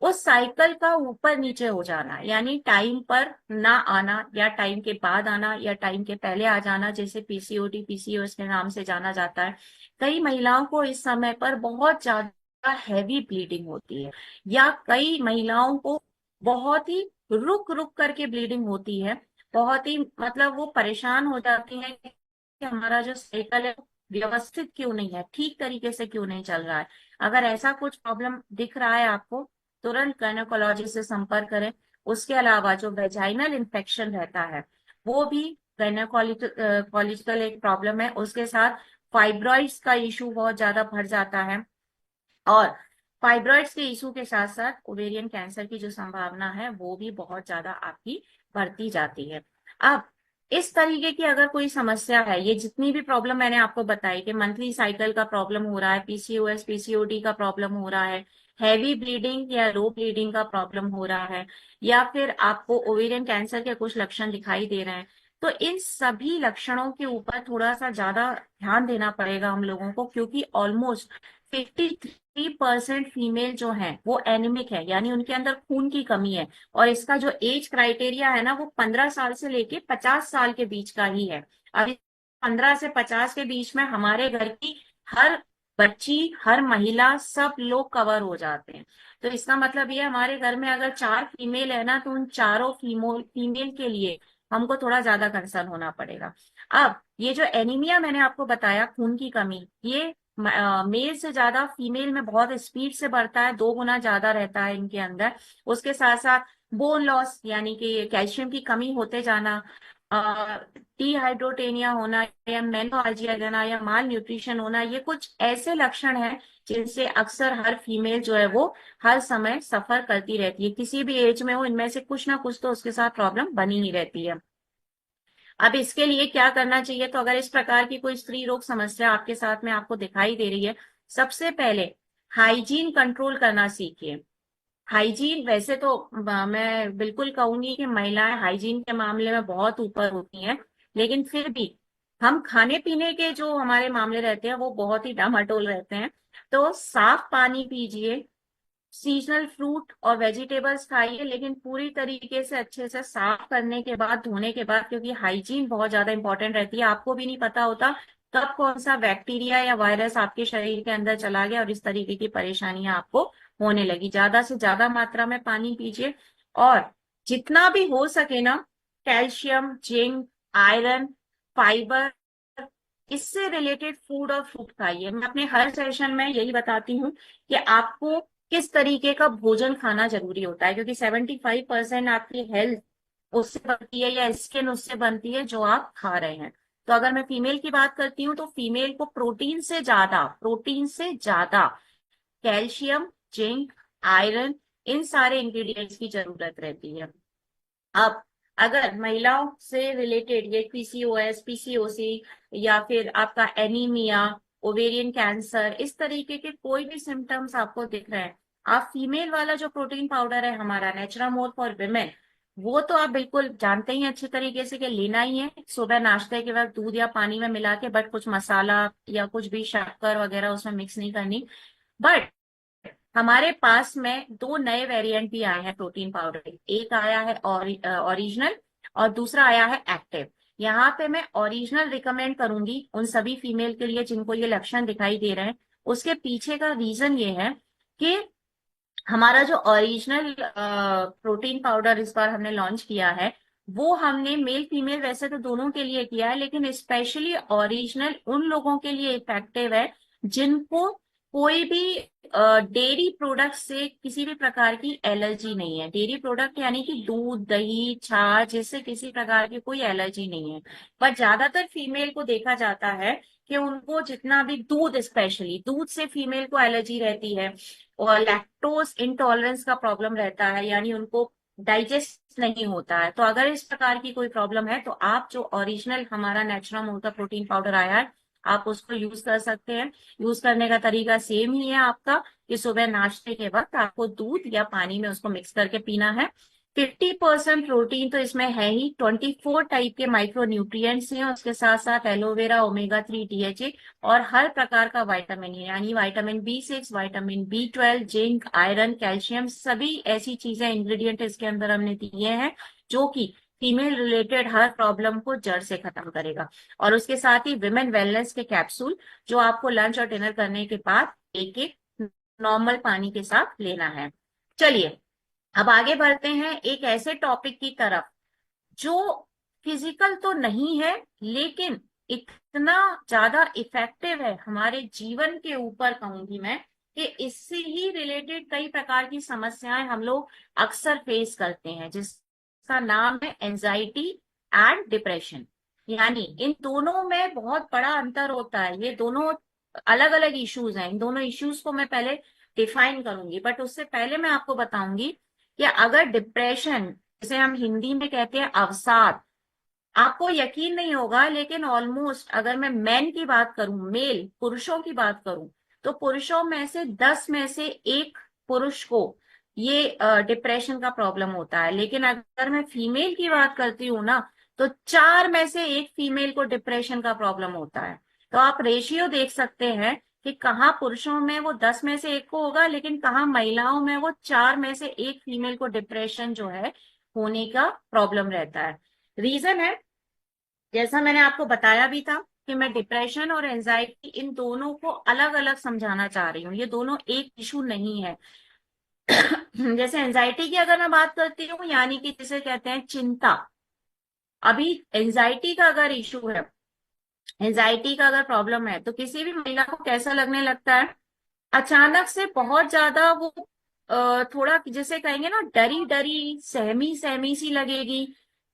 उस साइकिल का ऊपर नीचे हो जाना, यानी टाइम पर ना आना या टाइम के बाद आना या टाइम के पहले आ जाना, जैसे पीसीओडी पीसीओएस के नाम से जाना जाता है। कई महिलाओं को इस समय पर बहुत ज्यादा हैवी ब्लीडिंग होती है, या कई महिलाओं को बहुत ही रुक रुक करके ब्लीडिंग होती है। बहुत ही मतलब वो परेशान हो जाती है कि हमारा जो साइकिल है व्यवस्थित क्यों नहीं है, ठीक तरीके से क्यों नहीं चल रहा है। अगर ऐसा कुछ प्रॉब्लम दिख रहा है आपको, तुरंत गायनोकोलॉजिस्ट से संपर्क करें। उसके अलावा जो वेजाइनल इन्फेक्शन रहता है, वो भी गायनोकोलॉजिकल एक प्रॉब्लम है। उसके साथ फाइब्रॉइड्स का इशू बहुत ज्यादा बढ़ जाता है, और फाइब्रॉइड्स के इशू के साथ साथ ओवेरियन कैंसर की जो संभावना है वो भी बहुत ज्यादा आपकी बढ़ती जाती है। अब इस तरीके की अगर कोई समस्या है, ये जितनी भी प्रॉब्लम मैंने आपको बताई कि मंथली साइकिल का प्रॉब्लम हो रहा है, पीसीओएस पीसीओडी का प्रॉब्लम हो रहा है, हैवी ब्लीडिंग या लो ब्लीडिंग का प्रॉब्लम हो रहा है, या फिर आपको ओवेरियन कैंसर के कुछ लक्षण दिखाई दे रहे हैं, तो इन सभी लक्षणों के ऊपर थोड़ा सा ज्यादा ध्यान देना पड़ेगा हम लोगों को, क्योंकि ऑलमोस्ट 53% फीमेल जो है वो एनीमिक है, यानी उनके अंदर खून की कमी है। और इसका जो एज क्राइटेरिया है ना, वो 15 साल से लेके 50 साल के बीच का ही है। अभी 15 से 50 के बीच में हमारे घर की हर बच्ची, हर महिला, सब लोग कवर हो जाते हैं। तो इसका मतलब ये हमारे घर में अगर 4 फीमेल है ना, तो उन चारों फीमेल के लिए हमको थोड़ा ज्यादा कंसर्न होना पड़ेगा। अब ये जो एनीमिया मैंने आपको बताया, खून की कमी, ये मेल से ज्यादा फीमेल में बहुत स्पीड से बढ़ता है, 2 गुना ज्यादा रहता है इनके अंदर। उसके साथ साथ बोन लॉस यानी कि कैल्शियम की कमी होते जाना, डिहाइड्रोटेनिया होना, या मेनोर्जिया देना, या माल न्यूट्रिशन होना, ये कुछ ऐसे लक्षण हैं जिनसे अक्सर हर फीमेल जो है वो हर समय सफर करती रहती है, किसी भी एज में हो, इनमें से कुछ ना कुछ तो उसके साथ प्रॉब्लम बनी ही रहती है। अब इसके लिए क्या करना चाहिए, तो अगर इस प्रकार की कोई स्त्री रोग समस्या आपके साथ में आपको दिखाई दे रही है, सबसे पहले हाइजीन कंट्रोल करना सीखिए। हाइजीन वैसे तो मैं बिल्कुल कहूंगी कि महिलाएं हाइजीन के मामले में बहुत ऊपर होती हैं, लेकिन फिर भी हम खाने पीने के जो हमारे मामले रहते हैं वो बहुत ही डामाडोल रहते हैं। तो साफ पानी पीजिए, सीजनल फ्रूट और वेजिटेबल्स खाइए, लेकिन पूरी तरीके से अच्छे से साफ करने के बाद, धोने के बाद, क्योंकि हाइजीन बहुत ज्यादा इंपॉर्टेंट रहती है। आपको भी नहीं पता होता कब कौन सा बैक्टीरिया या वायरस आपके शरीर के अंदर चला गया और इस तरीके की परेशानियां आपको होने लगी। ज्यादा से ज्यादा मात्रा में पानी पीजिए, और जितना भी हो सके ना, कैल्शियम, जिंक, आयरन, फाइबर, इससे रिलेटेड फूड और फ्रूट खाइए। मैं अपने हर सेशन में यही बताती हूँ कि आपको किस तरीके का भोजन खाना जरूरी होता है, क्योंकि 75% आपकी हेल्थ उससे बनती है या स्किन उससे बनती है जो आप खा रहे हैं। तो अगर मैं फीमेल की बात करती हूँ तो फीमेल को प्रोटीन से ज्यादा कैल्शियम, जिंक, आयरन, इन सारे इंग्रेडिएंट्स की जरूरत रहती है। अब अगर महिलाओं से रिलेटेड ये पीसीओएस, पीसीओसी, या फिर आपका एनीमिया, ओवेरियन कैंसर, इस तरीके के कोई भी सिम्टम्स आपको दिख रहे हैं, आप फीमेल वाला जो प्रोटीन पाउडर है हमारा नेचुरामोर फॉर विमेन, वो तो आप बिल्कुल जानते ही हैं अच्छे तरीके से कि लेना ही है सुबह नाश्ते के वक्त दूध या पानी में मिला के, बट कुछ मसाला या कुछ भी शक्कर वगैरह उसमें मिक्स नहीं करनी। बट हमारे पास में दो नए वेरिएंट भी आए हैं प्रोटीन पाउडर के। एक आया है ओरिजिनल और दूसरा आया है एक्टिव। यहाँ पे मैं ओरिजिनल रिकमेंड करूंगी उन सभी फीमेल के लिए जिनको ये लक्षण दिखाई दे रहे हैं। उसके पीछे का रीजन ये है कि हमारा जो ओरिजिनल प्रोटीन पाउडर इस बार हमने लॉन्च किया है, वो हमने मेल फीमेल वैसे तो दोनों के लिए किया है, लेकिन स्पेशली ओरिजिनल उन लोगों के लिए इफेक्टिव है जिनको कोई भी डेयरी प्रोडक्ट से किसी भी प्रकार की एलर्जी नहीं है। डेयरी प्रोडक्ट यानी कि दूध, दही, छाछ, जिससे किसी प्रकार की कोई एलर्जी नहीं है। पर ज्यादातर फीमेल को देखा जाता है कि उनको जितना भी दूध, स्पेशली दूध से फीमेल को एलर्जी रहती है, और लैक्टोज इंटॉलरेंस का प्रॉब्लम रहता है, यानी उनको डाइजेस्ट नहीं होता है। तो अगर इस प्रकार की कोई प्रॉब्लम है तो आप जो ओरिजिनल हमारा नेचुरल का प्रोटीन पाउडर आया है, आप उसको यूज कर सकते हैं। यूज करने का तरीका सेम ही है आपका, कि सुबह नाश्ते के वक्त आपको दूध या पानी में उसको मिक्स करके पीना है। 50% प्रोटीन तो इसमें है ही, 24 टाइप के माइक्रो न्यूट्रिएंट्स हैं, उसके साथ साथ एलोवेरा, ओमेगा 3, डीएचए और हर प्रकार का विटामिन है, यानी vitamin B6, vitamin B12, zinc, iron, calcium, सभी ऐसी चीजें, इंग्रेडिएंट इसके अंदर हमने दिए हैं जो कि फीमेल रिलेटेड हर प्रॉब्लम को जड़ से खत्म करेगा। और उसके साथ ही विमेन वेलनेस के कैप्सूल, जो आपको लंच और डिनर करने के बाद एक एक नॉर्मल पानी के साथ लेना है। चलिए, अब आगे बढ़ते हैं एक ऐसे टॉपिक की तरफ जो फिजिकल तो नहीं है, लेकिन इतना ज्यादा इफेक्टिव है हमारे जीवन के ऊपर, कहूंगी मैं, कि इससे ही रिलेटेड कई प्रकार की समस्याएं हम लोग अक्सर फेस करते हैं, जिसका नाम है एंजाइटी एंड डिप्रेशन। यानी इन दोनों में बहुत बड़ा अंतर होता है, ये दोनों अलग अलग इश्यूज हैं। इन दोनों इश्यूज को मैं पहले डिफाइन करूंगी, बट उससे पहले मैं आपको बताऊंगी कि अगर डिप्रेशन, जिसे हम हिंदी में कहते हैं अवसाद, आपको यकीन नहीं होगा, लेकिन ऑलमोस्ट अगर मैं मेन की बात करूं, मेल पुरुषों की बात करूं, तो पुरुषों में से 10 में से एक पुरुष को ये डिप्रेशन का प्रॉब्लम होता है। लेकिन अगर मैं फीमेल की बात करती हूँ ना, तो 4 में से एक फीमेल को डिप्रेशन का प्रॉब्लम होता है। तो आप रेशियो देख सकते हैं कि कहाँ पुरुषों में वो 10 में से एक को होगा, लेकिन कहाँ महिलाओं में वो 4 में से एक फीमेल को डिप्रेशन जो है होने का प्रॉब्लम रहता है। रीजन है, जैसा मैंने आपको बताया भी था, कि मैं डिप्रेशन और एंजाइटी इन दोनों को अलग अलग समझाना चाह रही हूँ, ये दोनों एक इशू नहीं है। जैसे एंजाइटी की अगर मैं बात करती हूँ, यानी कि जिसे कहते हैं चिंता। अभी एंजाइटी का अगर इशू है, एंजाइटी का अगर प्रॉब्लम है, तो किसी भी महिला को कैसा लगने लगता है, अचानक से बहुत ज्यादा वो थोड़ा जिसे कहेंगे ना, डरी डरी, सहमी सहमी सी लगेगी।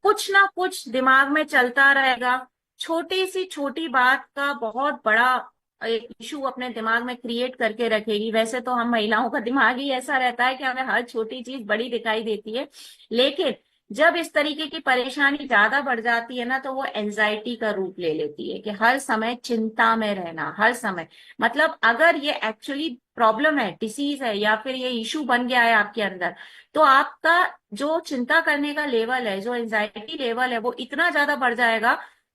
कुछ ना कुछ दिमाग में चलता रहेगा, छोटी सी छोटी बात का बहुत बड़ा एक इशू अपने दिमाग में क्रिएट करके रखेगी। वैसे तो हम महिलाओं का दिमाग ही ऐसा रहता है कि हमें हर छोटी चीज बड़ी दिखाई देती है, लेकिन जब इस तरीके की परेशानी ज्यादा बढ़ जाती है ना, तो वो एंजाइटी का रूप ले लेती है कि हर समय चिंता में रहना, हर समय। मतलब अगर ये एक्चुअली प्रॉब्लम है, डिसीज है, या फिर ये इशू बन गया है आपके अंदर, तो आपका जो चिंता करने का लेवल है, जो एंजाइटी लेवल है, वो इतना ज्यादा बढ़ जाएगा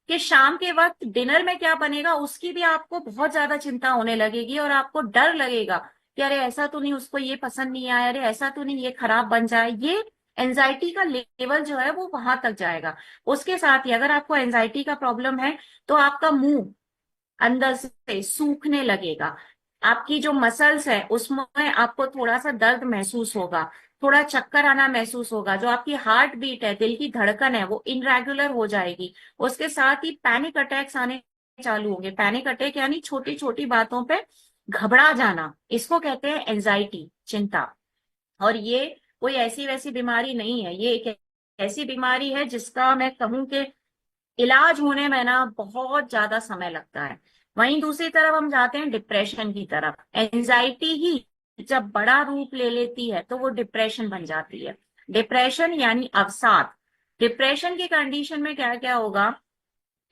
कि शाम के वक्त डिनर में क्या बनेगा उसकी भी आपको बहुत ज्यादा चिंता होने लगेगी, और आपको डर लगेगा कि अरे ऐसा तो नहीं, उसको ये पसंद नहीं आया, अरे ऐसा तो नहीं ये खराब बन जाए। ये एंजाइटी का लेवल जो है वो वहां तक जाएगा। उसके साथ ही अगर आपको एंजाइटी का प्रॉब्लम है, तो आपका मुंह अंदर से सूखने लगेगा, आपकी जो मसल्स है उसमें आपको थोड़ा सा दर्द महसूस होगा, थोड़ा चक्कर आना महसूस होगा, जो आपकी हार्ट बीट है, दिल की धड़कन है, वो इनरेगुलर हो जाएगी। उसके साथ ही पैनिक अटैक्स आने चालू होंगे। पैनिक अटैक यानी छोटी छोटी बातों पे घबरा जाना, इसको कहते हैं एंजाइटी, चिंता। और ये कोई ऐसी वैसी बीमारी नहीं है, ये एक ऐसी बीमारी है जिसका मैं कहूं कि इलाज होने में ना बहुत ज्यादा समय लगता है। वहीं दूसरी तरफ हम जाते हैं डिप्रेशन की तरफ। एंजाइटी ही जब बड़ा रूप ले लेती है तो वो डिप्रेशन बन जाती है। डिप्रेशन यानी अवसाद। डिप्रेशन की कंडीशन में क्या क्या होगा,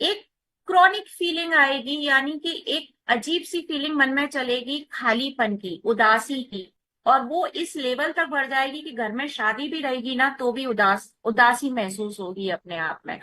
एक क्रॉनिक फीलिंग आएगी, यानी कि एक अजीब सी फीलिंग मन में चलेगी, खालीपन की, उदासी की। और वो इस लेवल तक बढ़ जाएगी कि घर में शादी भी रहेगी ना तो भी उदासी महसूस होगी अपने आप में।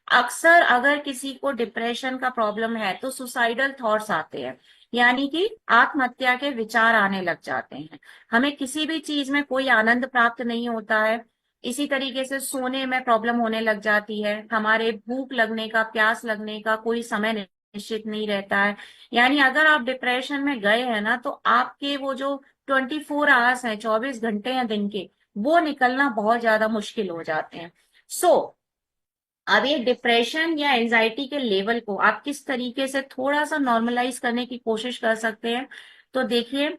अक्सर अगर किसी को डिप्रेशन का प्रॉब्लम है तो सुसाइडल थॉट्स आते हैं, यानी कि आत्महत्या के विचार आने लग जाते हैं। हमें किसी भी चीज में कोई आनंद प्राप्त नहीं होता है। इसी तरीके से सोने में प्रॉब्लम होने लग जाती है, हमारे भूख लगने का, प्यास लगने का कोई समय निश्चित नहीं रहता है। यानी अगर आप डिप्रेशन में गए हैं ना, तो आपके वो जो 24 आवर्स हैं, 24 घंटे हैं दिन के, वो निकलना बहुत ज्यादा मुश्किल हो जाते हैं। सो अब ये डिप्रेशन या एंजाइटी के लेवल को आप किस तरीके से थोड़ा सा नॉर्मलाइज करने की कोशिश कर सकते हैं, तो देखिए,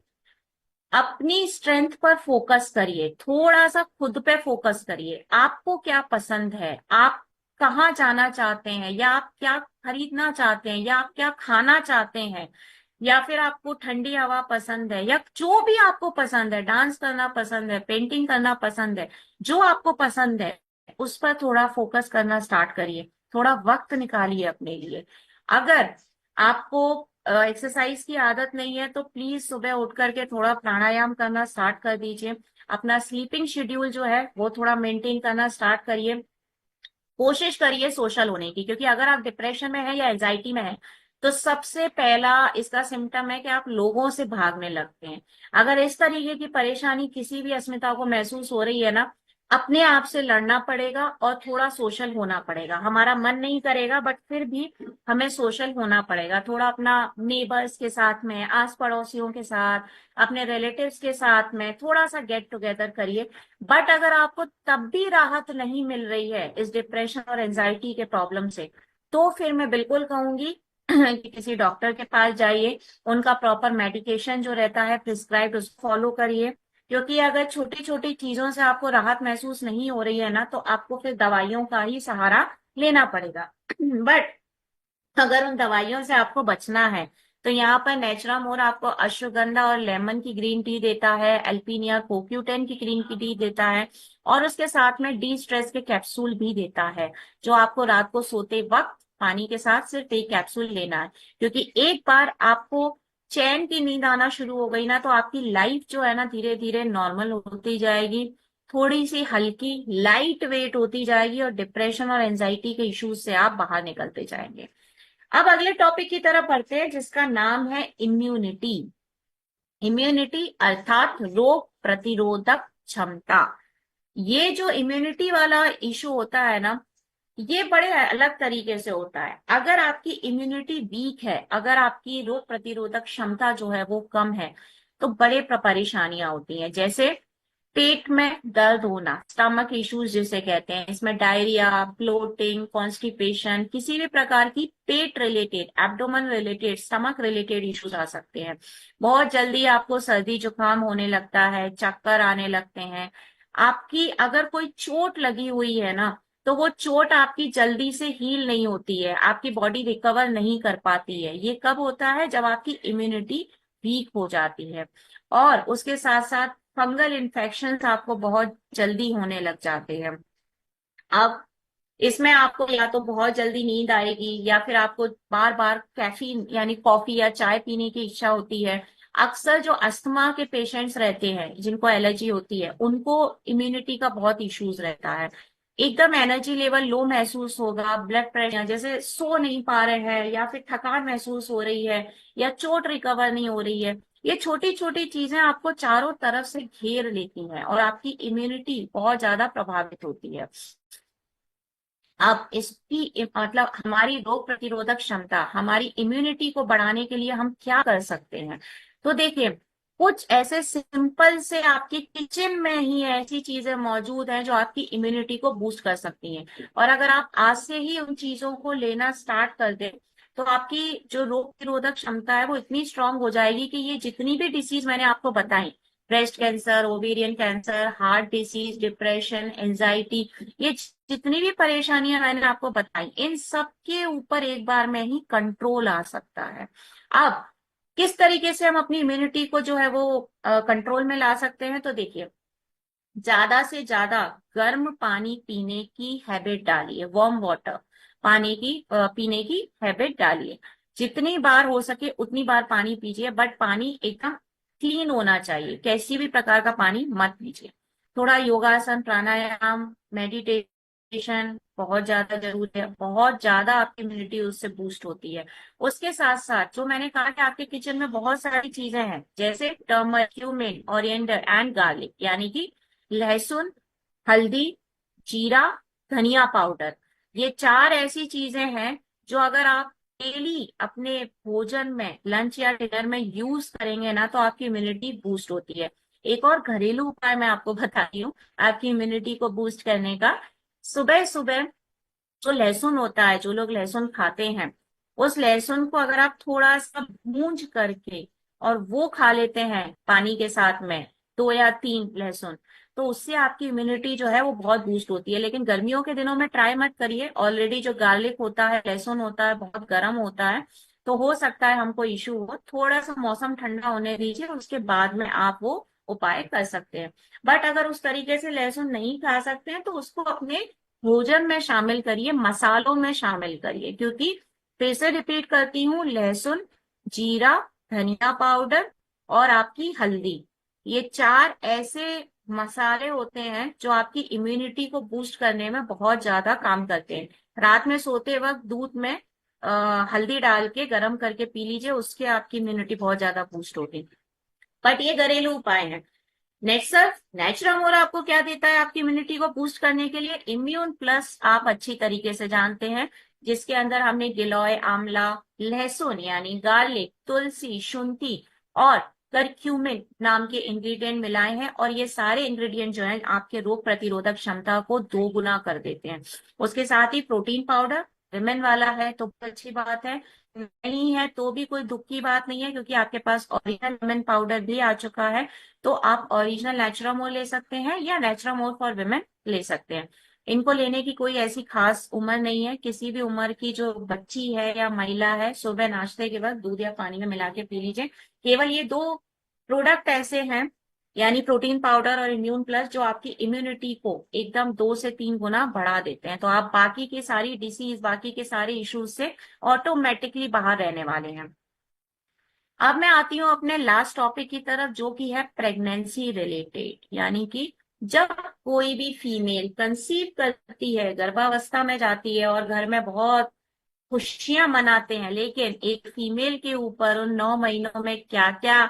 अपनी स्ट्रेंथ पर फोकस करिए, थोड़ा सा खुद पे फोकस करिए। आपको क्या पसंद है, आप कहाँ जाना चाहते हैं, या आप क्या खरीदना चाहते हैं, या आप क्या खाना चाहते हैं, या फिर आपको ठंडी हवा पसंद है, या जो भी आपको पसंद है, डांस करना पसंद है, पेंटिंग करना पसंद है, जो आपको पसंद है उस पर थोड़ा फोकस करना स्टार्ट करिए। थोड़ा वक्त निकालिए अपने लिए। अगर आपको एक्सरसाइज की आदत नहीं है तो प्लीज सुबह उठ करके थोड़ा प्राणायाम करना स्टार्ट कर दीजिए। अपना स्लीपिंग शेड्यूल जो है वो थोड़ा मेंटेन करना स्टार्ट करिए। कोशिश करिए सोशल होने की, क्योंकि अगर आप डिप्रेशन में हैं या एंजाइटी में हैं, तो सबसे पहला इसका सिम्टम है कि आप लोगों से भागने लगते हैं। अगर इस तरीके की परेशानी किसी भी अस्मिता को महसूस हो रही है ना, अपने आप से लड़ना पड़ेगा और थोड़ा सोशल होना पड़ेगा। हमारा मन नहीं करेगा, बट फिर भी हमें सोशल होना पड़ेगा। थोड़ा अपना नेबर्स के साथ में, आस पड़ोसियों के साथ, अपने रिलेटिव्स के साथ में थोड़ा सा गेट टुगेदर करिए। बट अगर आपको तब भी राहत नहीं मिल रही है इस डिप्रेशन और एंजाइटी के प्रॉब्लम से, तो फिर मैं बिल्कुल कहूंगी कि किसी डॉक्टर के पास जाइए। उनका प्रॉपर मेडिकेशन जो रहता है प्रिस्क्राइब्ड, उसको फॉलो करिए। क्योंकि अगर छोटी छोटी चीजों से आपको राहत महसूस नहीं हो रही है ना, तो आपको फिर दवाइयों का ही सहारा लेना पड़ेगा। बट अगर उन दवाइयों से आपको बचना है, तो यहाँ पर नेचुरामोर आपको अश्वगंधा और लेमन की ग्रीन टी देता है, एल्पिनिया कोक्यूटेन की ग्रीन की टी देता है, और उसके साथ में डी स्ट्रेस के कैप्सूल भी देता है, जो आपको रात को सोते वक्त पानी के साथ सिर्फ एक कैप्सूल लेना है। क्योंकि एक बार आपको चैन की नींद आना शुरू हो गई ना, तो आपकी लाइफ जो है ना धीरे धीरे नॉर्मल होती जाएगी, थोड़ी सी हल्की लाइट वेट होती जाएगी, और डिप्रेशन और एंजाइटी के इश्यूज से आप बाहर निकलते जाएंगे। अब अगले टॉपिक की तरफ बढ़ते हैं, जिसका नाम है इम्यूनिटी। इम्यूनिटी अर्थात रोग प्रतिरोधक क्षमता। ये जो इम्यूनिटी वाला इशू होता है ना, ये बड़े अलग तरीके से होता है। अगर आपकी इम्यूनिटी वीक है, अगर आपकी रोग प्रतिरोधक क्षमता जो है वो कम है, तो बड़े परेशानियां होती हैं। जैसे पेट में दर्द होना, स्टमक इश्यूज जिसे कहते हैं, इसमें डायरिया, ब्लोटिंग, कॉन्स्टिपेशन, किसी भी प्रकार की पेट related, abdomen related, stomach related issues आ सकते हैं। बहुत जल्दी आपको सर्दी जुकाम होने लगता है, चक्कर आने लगते हैं। आपकी अगर कोई चोट लगी हुई है ना, तो वो चोट आपकी जल्दी से हील नहीं होती है, आपकी बॉडी रिकवर नहीं कर पाती है। ये कब होता है, जब आपकी इम्यूनिटी वीक हो जाती है। और उसके साथ साथ फंगल इन्फेक्शन आपको बहुत जल्दी होने लग जाते हैं। अब इसमें आपको या तो बहुत जल्दी नींद आएगी, या फिर आपको बार बार कैफीन यानी कॉफी या चाय पीने की इच्छा होती है। अक्सर जो अस्थमा के पेशेंट्स रहते हैं, जिनको एलर्जी होती है, उनको इम्यूनिटी का बहुत इश्यूज रहता है। एकदम एनर्जी लेवल लो महसूस होगा, ब्लड प्रेशर, जैसे सो नहीं पा रहे हैं, या फिर थकान महसूस हो रही है, या चोट रिकवर नहीं हो रही है। ये छोटी छोटी चीजें आपको चारों तरफ से घेर लेती हैं और आपकी इम्यूनिटी बहुत ज्यादा प्रभावित होती है। अब इसकी मतलब हमारी रोग प्रतिरोधक क्षमता, हमारी इम्यूनिटी को बढ़ाने के लिए हम क्या कर सकते हैं? तो देखिए, कुछ ऐसे सिंपल से आपके किचन में ही ऐसी चीजें मौजूद हैं जो आपकी इम्यूनिटी को बूस्ट कर सकती हैं। और अगर आप आज से ही उन चीजों को लेना स्टार्ट कर दें, तो आपकी जो रोग प्रतिरोधक क्षमता है वो इतनी स्ट्रांग हो जाएगी कि ये जितनी भी डिसीज मैंने आपको बताई, breast cancer, ovarian cancer, heart disease, depression, anxiety, ये जितनी भी परेशानियां मैंने आपको बताई, इन सब के ऊपर एक बार में ही कंट्रोल आ सकता है। अब किस तरीके से हम अपनी इम्यूनिटी को जो है वो कंट्रोल में ला सकते हैं? तो देखिए, ज्यादा से ज्यादा गर्म पानी पीने की हैबिट डालिए, वार्म वाटर पानी की पीने की हैबिट डालिए। जितनी बार हो सके उतनी बार पानी पीजिए, बट पानी एकदम क्लीन होना चाहिए, किसी भी प्रकार का पानी मत पीजिए। थोड़ा योगासन, प्राणायाम, मेडिटेशन बहुत ज्यादा जरूरी है, बहुत ज्यादा आपकी इम्यूनिटी उससे बूस्ट होती है। उसके साथ साथ जो मैंने कहा कि आपके किचन में बहुत सारी चीजें हैं, जैसे टर्मरिक, क्यूमिन, ओरिएंडर एंड गार्लिक, यानी कि लहसुन, हल्दी, जीरा, धनिया पाउडर, ये चार ऐसी चीजें हैं जो अगर आप डेली अपने भोजन में, लंच या डिनर में यूज करेंगे ना, तो आपकी इम्यूनिटी बूस्ट होती है। एक और घरेलू उपाय मैं आपको बताती हूँ आपकी इम्यूनिटी को बूस्ट करने का। सुबह सुबह जो लहसुन होता है, जो लोग लहसुन खाते हैं, उस लहसुन को अगर आप थोड़ा सा भूंज करके और वो खा लेते हैं पानी के साथ में, 2 या 3 लहसुन, तो उससे आपकी इम्यूनिटी जो है वो बहुत बूस्ट होती है। लेकिन गर्मियों के दिनों में ट्राई मत करिए, ऑलरेडी जो गार्लिक होता है, लहसुन होता है, बहुत गर्म होता है, तो हो सकता है हमको इश्यू हो। थोड़ा सा मौसम ठंडा होने दीजिए, उसके बाद में आप वो उपाय कर सकते हैं। बट अगर उस तरीके से लहसुन नहीं खा सकते हैं, तो उसको अपने भोजन में शामिल करिए, मसालों में शामिल करिए, क्योंकि फिर से रिपीट करती हूँ, लहसुन, जीरा, धनिया पाउडर और आपकी हल्दी, ये चार ऐसे मसाले होते हैं जो आपकी इम्यूनिटी को बूस्ट करने में बहुत ज्यादा काम करते हैं। रात में सोते वक्त दूध में हल्दी डाल के गर्म करके पी लीजिए, उसके आपकी इम्यूनिटी बहुत ज्यादा बूस्ट होगी। बट ये घरेलू उपाय है। नेक्स्ट सर, नेचुरल आपको क्या देता है आपकी इम्यूनिटी को बूस्ट करने के लिए? इम्यून प्लस आप अच्छी तरीके से जानते हैं, जिसके अंदर हमने गिलोय, आंवला, लहसुन यानी गार्लिक, तुलसी, शुंठी और करक्यूमिन नाम के इंग्रेडिएंट मिलाए हैं, और ये सारे इंग्रेडिएंट जो हैं आपके रोग प्रतिरोधक क्षमता को 2 गुना कर देते हैं। उसके साथ ही प्रोटीन पाउडर विमेन वाला है तो बहुत अच्छी बात है, नहीं है तो भी कोई दुख की बात नहीं है, क्योंकि आपके पास ओरिजिनल विमेन पाउडर भी आ चुका है। तो आप ओरिजिनल नेचुरामोल ले सकते हैं या नेचुरामोल फॉर विमेन ले सकते हैं। इनको लेने की कोई ऐसी खास उम्र नहीं है, किसी भी उम्र की जो बच्ची है या महिला है, सुबह नाश्ते के बाद दूध या पानी में मिला के पी लीजिए। केवल ये 2 प्रोडक्ट ऐसे हैं, यानी प्रोटीन पाउडर और इम्यून प्लस, जो आपकी इम्यूनिटी को एकदम 2 से 3 गुना बढ़ा देते हैं। तो आप बाकी की सारी डिसीज, बाकी के सारे इश्यूज से ऑटोमेटिकली बाहर रहने वाले हैं। अब मैं आती हूँ अपने लास्ट टॉपिक की तरफ, जो कि है प्रेगनेंसी रिलेटेड, यानी कि जब कोई भी फीमेल कंसीव करती है, गर्भावस्था में जाती है, और घर में बहुत खुशियां मनाते हैं, लेकिन एक फीमेल के ऊपर उन 9 महीनों में क्या क्या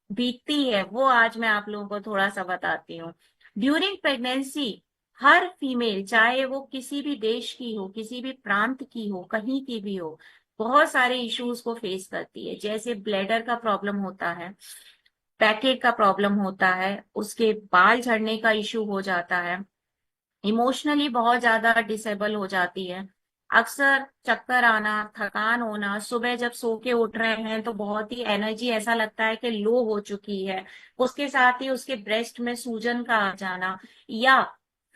बीतती है, वो आज मैं आप लोगों को थोड़ा सा बताती हूँ। ड्यूरिंग प्रेगनेंसी हर फीमेल, चाहे वो किसी भी देश की हो, किसी भी प्रांत की हो, कहीं की भी हो, बहुत सारे इश्यूज को फेस करती है। जैसे ब्लैडर का प्रॉब्लम होता है, पैकेट का प्रॉब्लम होता है, उसके बाल झड़ने का इश्यू हो जाता है, इमोशनली बहुत ज्यादा डिसेबल हो जाती है, अक्सर चक्कर आना, थकान होना, सुबह जब सो के उठ रहे हैं तो बहुत ही एनर्जी ऐसा लगता है कि लो हो चुकी है, उसके साथ ही उसके ब्रेस्ट में सूजन का आ जाना, या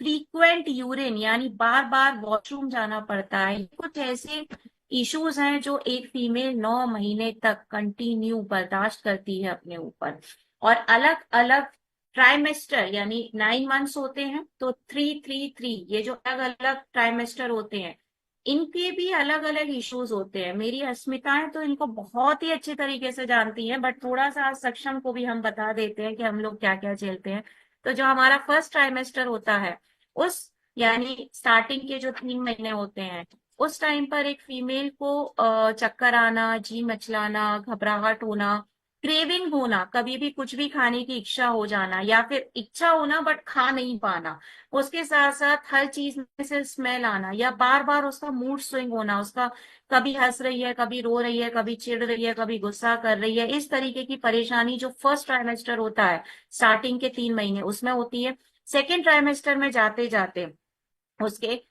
फ्रीक्वेंट यूरिन यानी बार बार वॉशरूम जाना पड़ता है। कुछ ऐसे इश्यूज हैं जो एक फीमेल 9 महीने तक कंटिन्यू बर्दाश्त करती है अपने ऊपर। और अलग अलग ट्राइमेस्टर यानी 9 मंथ्स होते हैं, तो 3 3 3 ये जो अलग अलग ट्राइमेस्टर होते हैं, इनके भी अलग अलग इश्यूज होते हैं। मेरी अस्मिताएं तो इनको बहुत ही अच्छे तरीके से जानती हैं, बट थोड़ा सा सक्षम को भी हम बता देते हैं कि हम लोग क्या क्या झेलते हैं। तो जो हमारा फर्स्ट ट्राइमेस्टर होता है, उस यानी स्टार्टिंग के जो 3 महीने होते हैं, उस टाइम पर एक फीमेल को चक्कर आना, जी मचलाना, घबराहट होना, क्रेविंग होना, कभी भी कुछ भी खाने की इच्छा हो जाना, या फिर इच्छा होना बट खा नहीं पाना, उसके साथ साथ हर चीज में से स्मेल आना, या बार बार उसका मूड स्विंग होना, उसका कभी हंस रही है, कभी रो रही है, कभी चिढ़ रही है, कभी गुस्सा कर रही है, इस तरीके की परेशानी जो फर्स्ट ट्राइमेस्टर होता है, स्टार्टिंग के 3 महीने उसमें होती है। सेकेंड ट्राइमेस्टर में जाते जाते उसके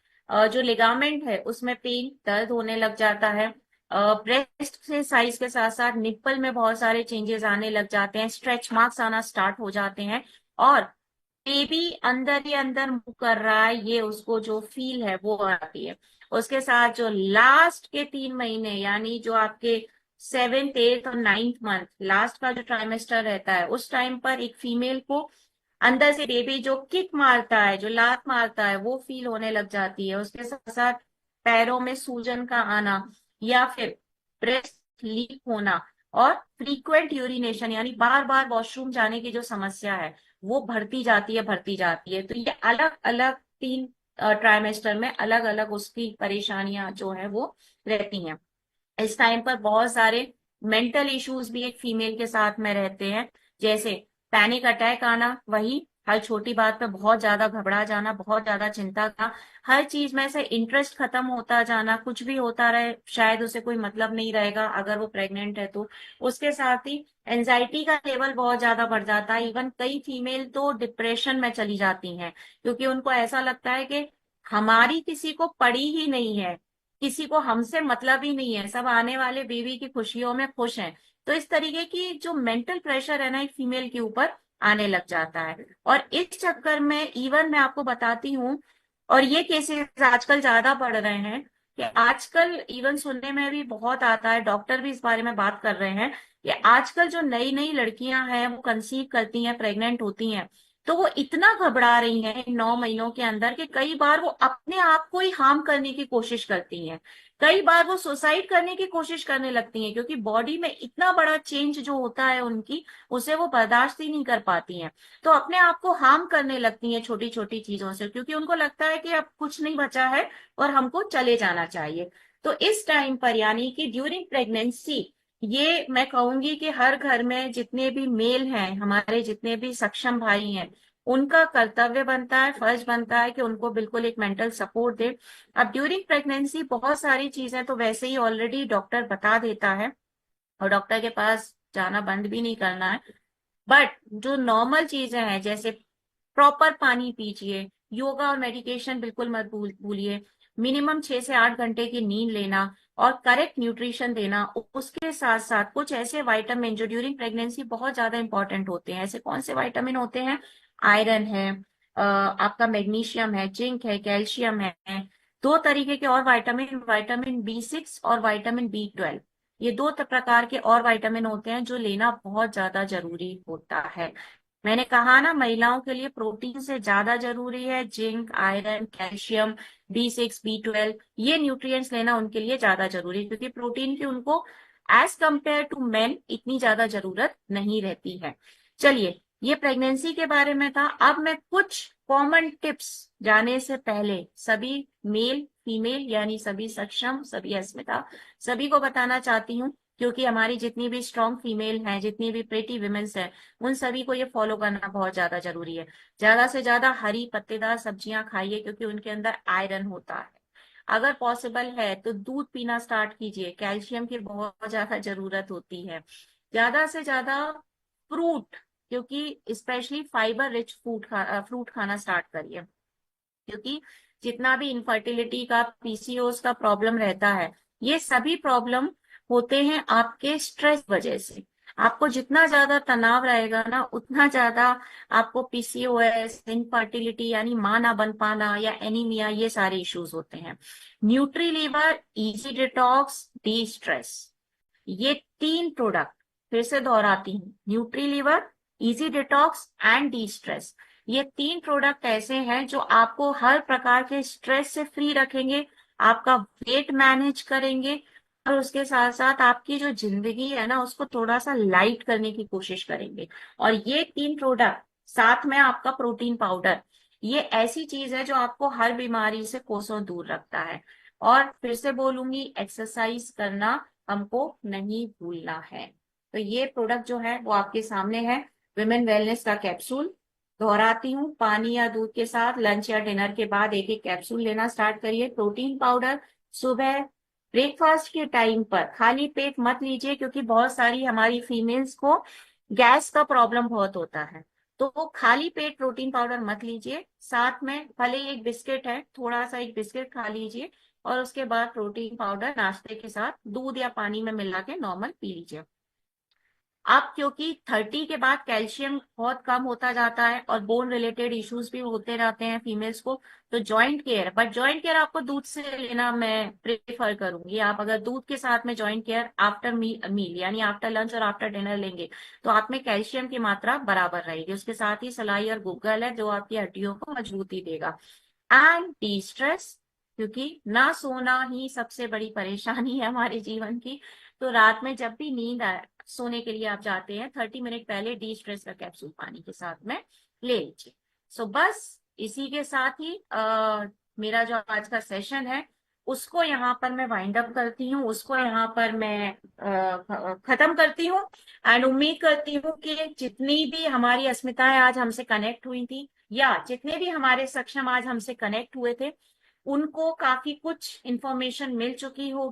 जो लिगामेंट है उसमें पेन, दर्द होने लग जाता है। ब्रेस्ट से साइज के साथ साथ निप्पल में बहुत सारे चेंजेस आने लग जाते हैं, स्ट्रेच मार्क्स आना स्टार्ट हो जाते हैं, और बेबी अंदर ही अंदर मूव कर रहा है, ये उसको जो फील है वो आती है। उसके साथ जो लास्ट के 3 महीने, यानी जो आपके 7th 8th और 9th मंथ, लास्ट का जो ट्राइमेस्टर रहता है, उस टाइम पर एक फीमेल को अंदर से बेबी जो किक मारता है, जो लात मारता है, वो फील होने लग जाती है। उसके साथ साथ पैरों में सूजन का आना, या फिर ब्रेस्ट लीक होना, और फ्रीक्वेंट यूरिनेशन यानी बार बार वॉशरूम जाने की जो समस्या है, वो बढ़ती जाती है। तो ये अलग अलग 3 ट्राइमेस्टर में अलग अलग उसकी परेशानियां जो है वो रहती हैं। इस टाइम पर बहुत सारे मेंटल इश्यूज भी एक फीमेल के साथ में रहते हैं, जैसे पैनिक अटैक आना, वही हर छोटी बात पे बहुत ज्यादा घबरा जाना, बहुत ज्यादा चिंता करना, हर चीज में से इंटरेस्ट खत्म होता जाना, कुछ भी होता रहे शायद उसे कोई मतलब नहीं रहेगा अगर वो प्रेग्नेंट है तो। उसके साथ ही एंजाइटी का लेवल बहुत ज्यादा बढ़ जाता है, इवन कई फीमेल तो डिप्रेशन में चली जाती हैं, क्योंकि उनको ऐसा लगता है कि हमारी किसी को पड़ी ही नहीं है, किसी को हमसे मतलब ही नहीं है, सब आने वाले बेबी की खुशियों में खुश हैं। तो इस तरीके की जो मेंटल प्रेशर है ना, एक फीमेल के ऊपर आने लग जाता है। और इस चक्कर में इवन मैं आपको बताती हूँ, और ये केसेस आजकल ज्यादा बढ़ रहे हैं, कि आजकल इवन सुनने में भी बहुत आता है, डॉक्टर भी इस बारे में बात कर रहे हैं, कि आजकल जो नई नई लड़कियां हैं वो कंसीव करती हैं, प्रेग्नेंट होती हैं, तो वो इतना घबरा रही हैं इन 9 महीनों के अंदर कि कई बार वो अपने आप को ही हार्म करने की कोशिश करती हैं, कई बार वो सुसाइड करने की कोशिश करने लगती हैं, क्योंकि बॉडी में इतना बड़ा चेंज जो होता है उनकी, उसे वो बर्दाश्त ही नहीं कर पाती हैं। तो अपने आप को हार्म करने लगती हैं छोटी छोटी चीजों से, क्योंकि उनको लगता है कि अब कुछ नहीं बचा है और हमको चले जाना चाहिए। तो इस टाइम पर यानी कि ड्यूरिंग प्रेगनेंसी, ये मैं कहूंगी कि हर घर में जितने भी मेल हैं, हमारे जितने भी सक्षम भाई हैं, उनका कर्तव्य बनता है, फर्ज बनता है कि उनको बिल्कुल एक मेंटल सपोर्ट दे। अब ड्यूरिंग प्रेगनेंसी बहुत सारी चीजें तो वैसे ही ऑलरेडी डॉक्टर बता देता है, और डॉक्टर के पास जाना बंद भी नहीं करना है। बट जो नॉर्मल चीजें हैं, जैसे प्रॉपर पानी पीजिए, योगा और मेडिटेशन बिल्कुल मत भूलिए, मिनिमम 6 से 8 घंटे की नींद लेना, और करेक्ट न्यूट्रिशन देना। उसके साथ साथ कुछ ऐसे विटामिन जो ड्यूरिंग प्रेगनेंसी बहुत ज्यादा इंपॉर्टेंट होते हैं। ऐसे कौन से विटामिन होते हैं? आयरन है, आपका मैग्नीशियम है, जिंक है, कैल्शियम है, दो तरीके के और विटामिन, विटामिन B6 और विटामिन B12, ये दो प्रकार के और विटामिन होते हैं जो लेना बहुत ज्यादा जरूरी होता है। मैंने कहा ना, महिलाओं के लिए प्रोटीन से ज्यादा जरूरी है zinc, iron, calcium, B6 B12, ये न्यूट्रिएंट्स लेना उनके लिए ज्यादा जरूरी है, क्योंकि प्रोटीन की उनको एज कंपेयर टू मेन इतनी ज्यादा जरूरत नहीं रहती है। चलिए, ये प्रेगनेंसी के बारे में था। अब मैं कुछ कॉमन टिप्स जाने से पहले सभी मेल फीमेल यानी सभी सक्षम, सभी अस्मिता, सभी को बताना चाहती हूँ, क्योंकि हमारी जितनी भी स्ट्रांग फीमेल हैं, जितनी भी प्रेटी विमेन्स हैं, उन सभी को ये फॉलो करना बहुत ज्यादा जरूरी है। ज्यादा से ज्यादा हरी पत्तेदार सब्जियां खाइए, क्योंकि उनके अंदर आयरन होता है। अगर पॉसिबल है तो दूध पीना स्टार्ट कीजिए, कैल्शियम की बहुत ज्यादा जरूरत होती है। ज्यादा से ज्यादा फ्रूट, क्योंकि स्पेशली फाइबर रिच फ्रूट खाना स्टार्ट करिए, क्योंकि जितना भी इनफर्टिलिटी का, PCOS का प्रॉब्लम रहता है, ये सभी प्रॉब्लम होते हैं आपके स्ट्रेस वजह से। आपको जितना ज्यादा तनाव रहेगा ना, उतना ज्यादा आपको PCOS, इनफर्टिलिटी यानी मां ना बन पाना, या एनीमिया, ये सारे इश्यूज होते हैं। Nutri liver, easy detox, destress, ये 3 प्रोडक्ट, फिर से दोहराती हूँ, nutri liver, easy detox and destress. ये 3 प्रोडक्ट ऐसे हैं जो आपको हर प्रकार के स्ट्रेस से फ्री रखेंगे, आपका वेट मैनेज करेंगे, और उसके साथ साथ आपकी जो जिंदगी है ना उसको थोड़ा सा लाइट करने की कोशिश करेंगे। और ये 3 प्रोडक्ट साथ में आपका प्रोटीन पाउडर, ये ऐसी चीज है जो आपको हर बीमारी से कोसों दूर रखता है। और फिर से बोलूंगी, एक्सरसाइज करना हमको नहीं भूलना है। तो ये प्रोडक्ट जो है वो आपके सामने है, विमेन वेलनेस का कैप्सूल। दोहराती हूँ, पानी या दूध के साथ लंच या डिनर के बाद एक एक कैप्सूल लेना स्टार्ट करिए। प्रोटीन पाउडर सुबह ब्रेकफास्ट के टाइम पर खाली पेट मत लीजिए, क्योंकि बहुत सारी हमारी फीमेल्स को गैस का प्रॉब्लम बहुत होता है। तो वो खाली पेट प्रोटीन पाउडर मत लीजिए, साथ में भले ही एक बिस्किट है, थोड़ा सा एक बिस्किट खा लीजिए, और उसके बाद प्रोटीन पाउडर नाश्ते के साथ दूध या पानी में मिला के नॉर्मल पी लीजिए। अब क्योंकि 30 के बाद कैल्शियम बहुत कम होता जाता है और बोन रिलेटेड इश्यूज भी होते रहते हैं फीमेल्स को, तो joint care, butt joint care आपको दूध से लेना मैं प्रेफर करूंगी। आप अगर दूध के साथ में जॉइंट केयर आफ्टर मील यानी आफ्टर लंच और आफ्टर डिनर लेंगे तो आप में कैल्शियम की मात्रा बराबर रहेगी। उसके साथ ही सलाई और गूगल है जो आपकी हड्डियों को मजबूती देगा। एंड डी स्ट्रेस, क्योंकि ना सोना ही सबसे बड़ी परेशानी है हमारे जीवन की। तो रात में जब भी नींद आए, सोने के लिए आप जाते हैं, 30 मिनट पहले डी स्ट्रेस का कैप्सूल पानी के साथ में ले लीजिए। सो बस इसी के साथ ही मेरा जो आज का सेशन है उसको यहाँ पर मैं वाइंड अप करती हूँ, उसको यहाँ पर मैं खत्म करती हूँ। एंड उम्मीद करती हूँ कि जितनी भी हमारी अस्मिताएं आज हमसे कनेक्ट हुई थी, या जितने भी हमारे सक्षम आज हमसे कनेक्ट हुए थे, उनको काफी कुछ इंफॉर्मेशन मिल चुकी होगी।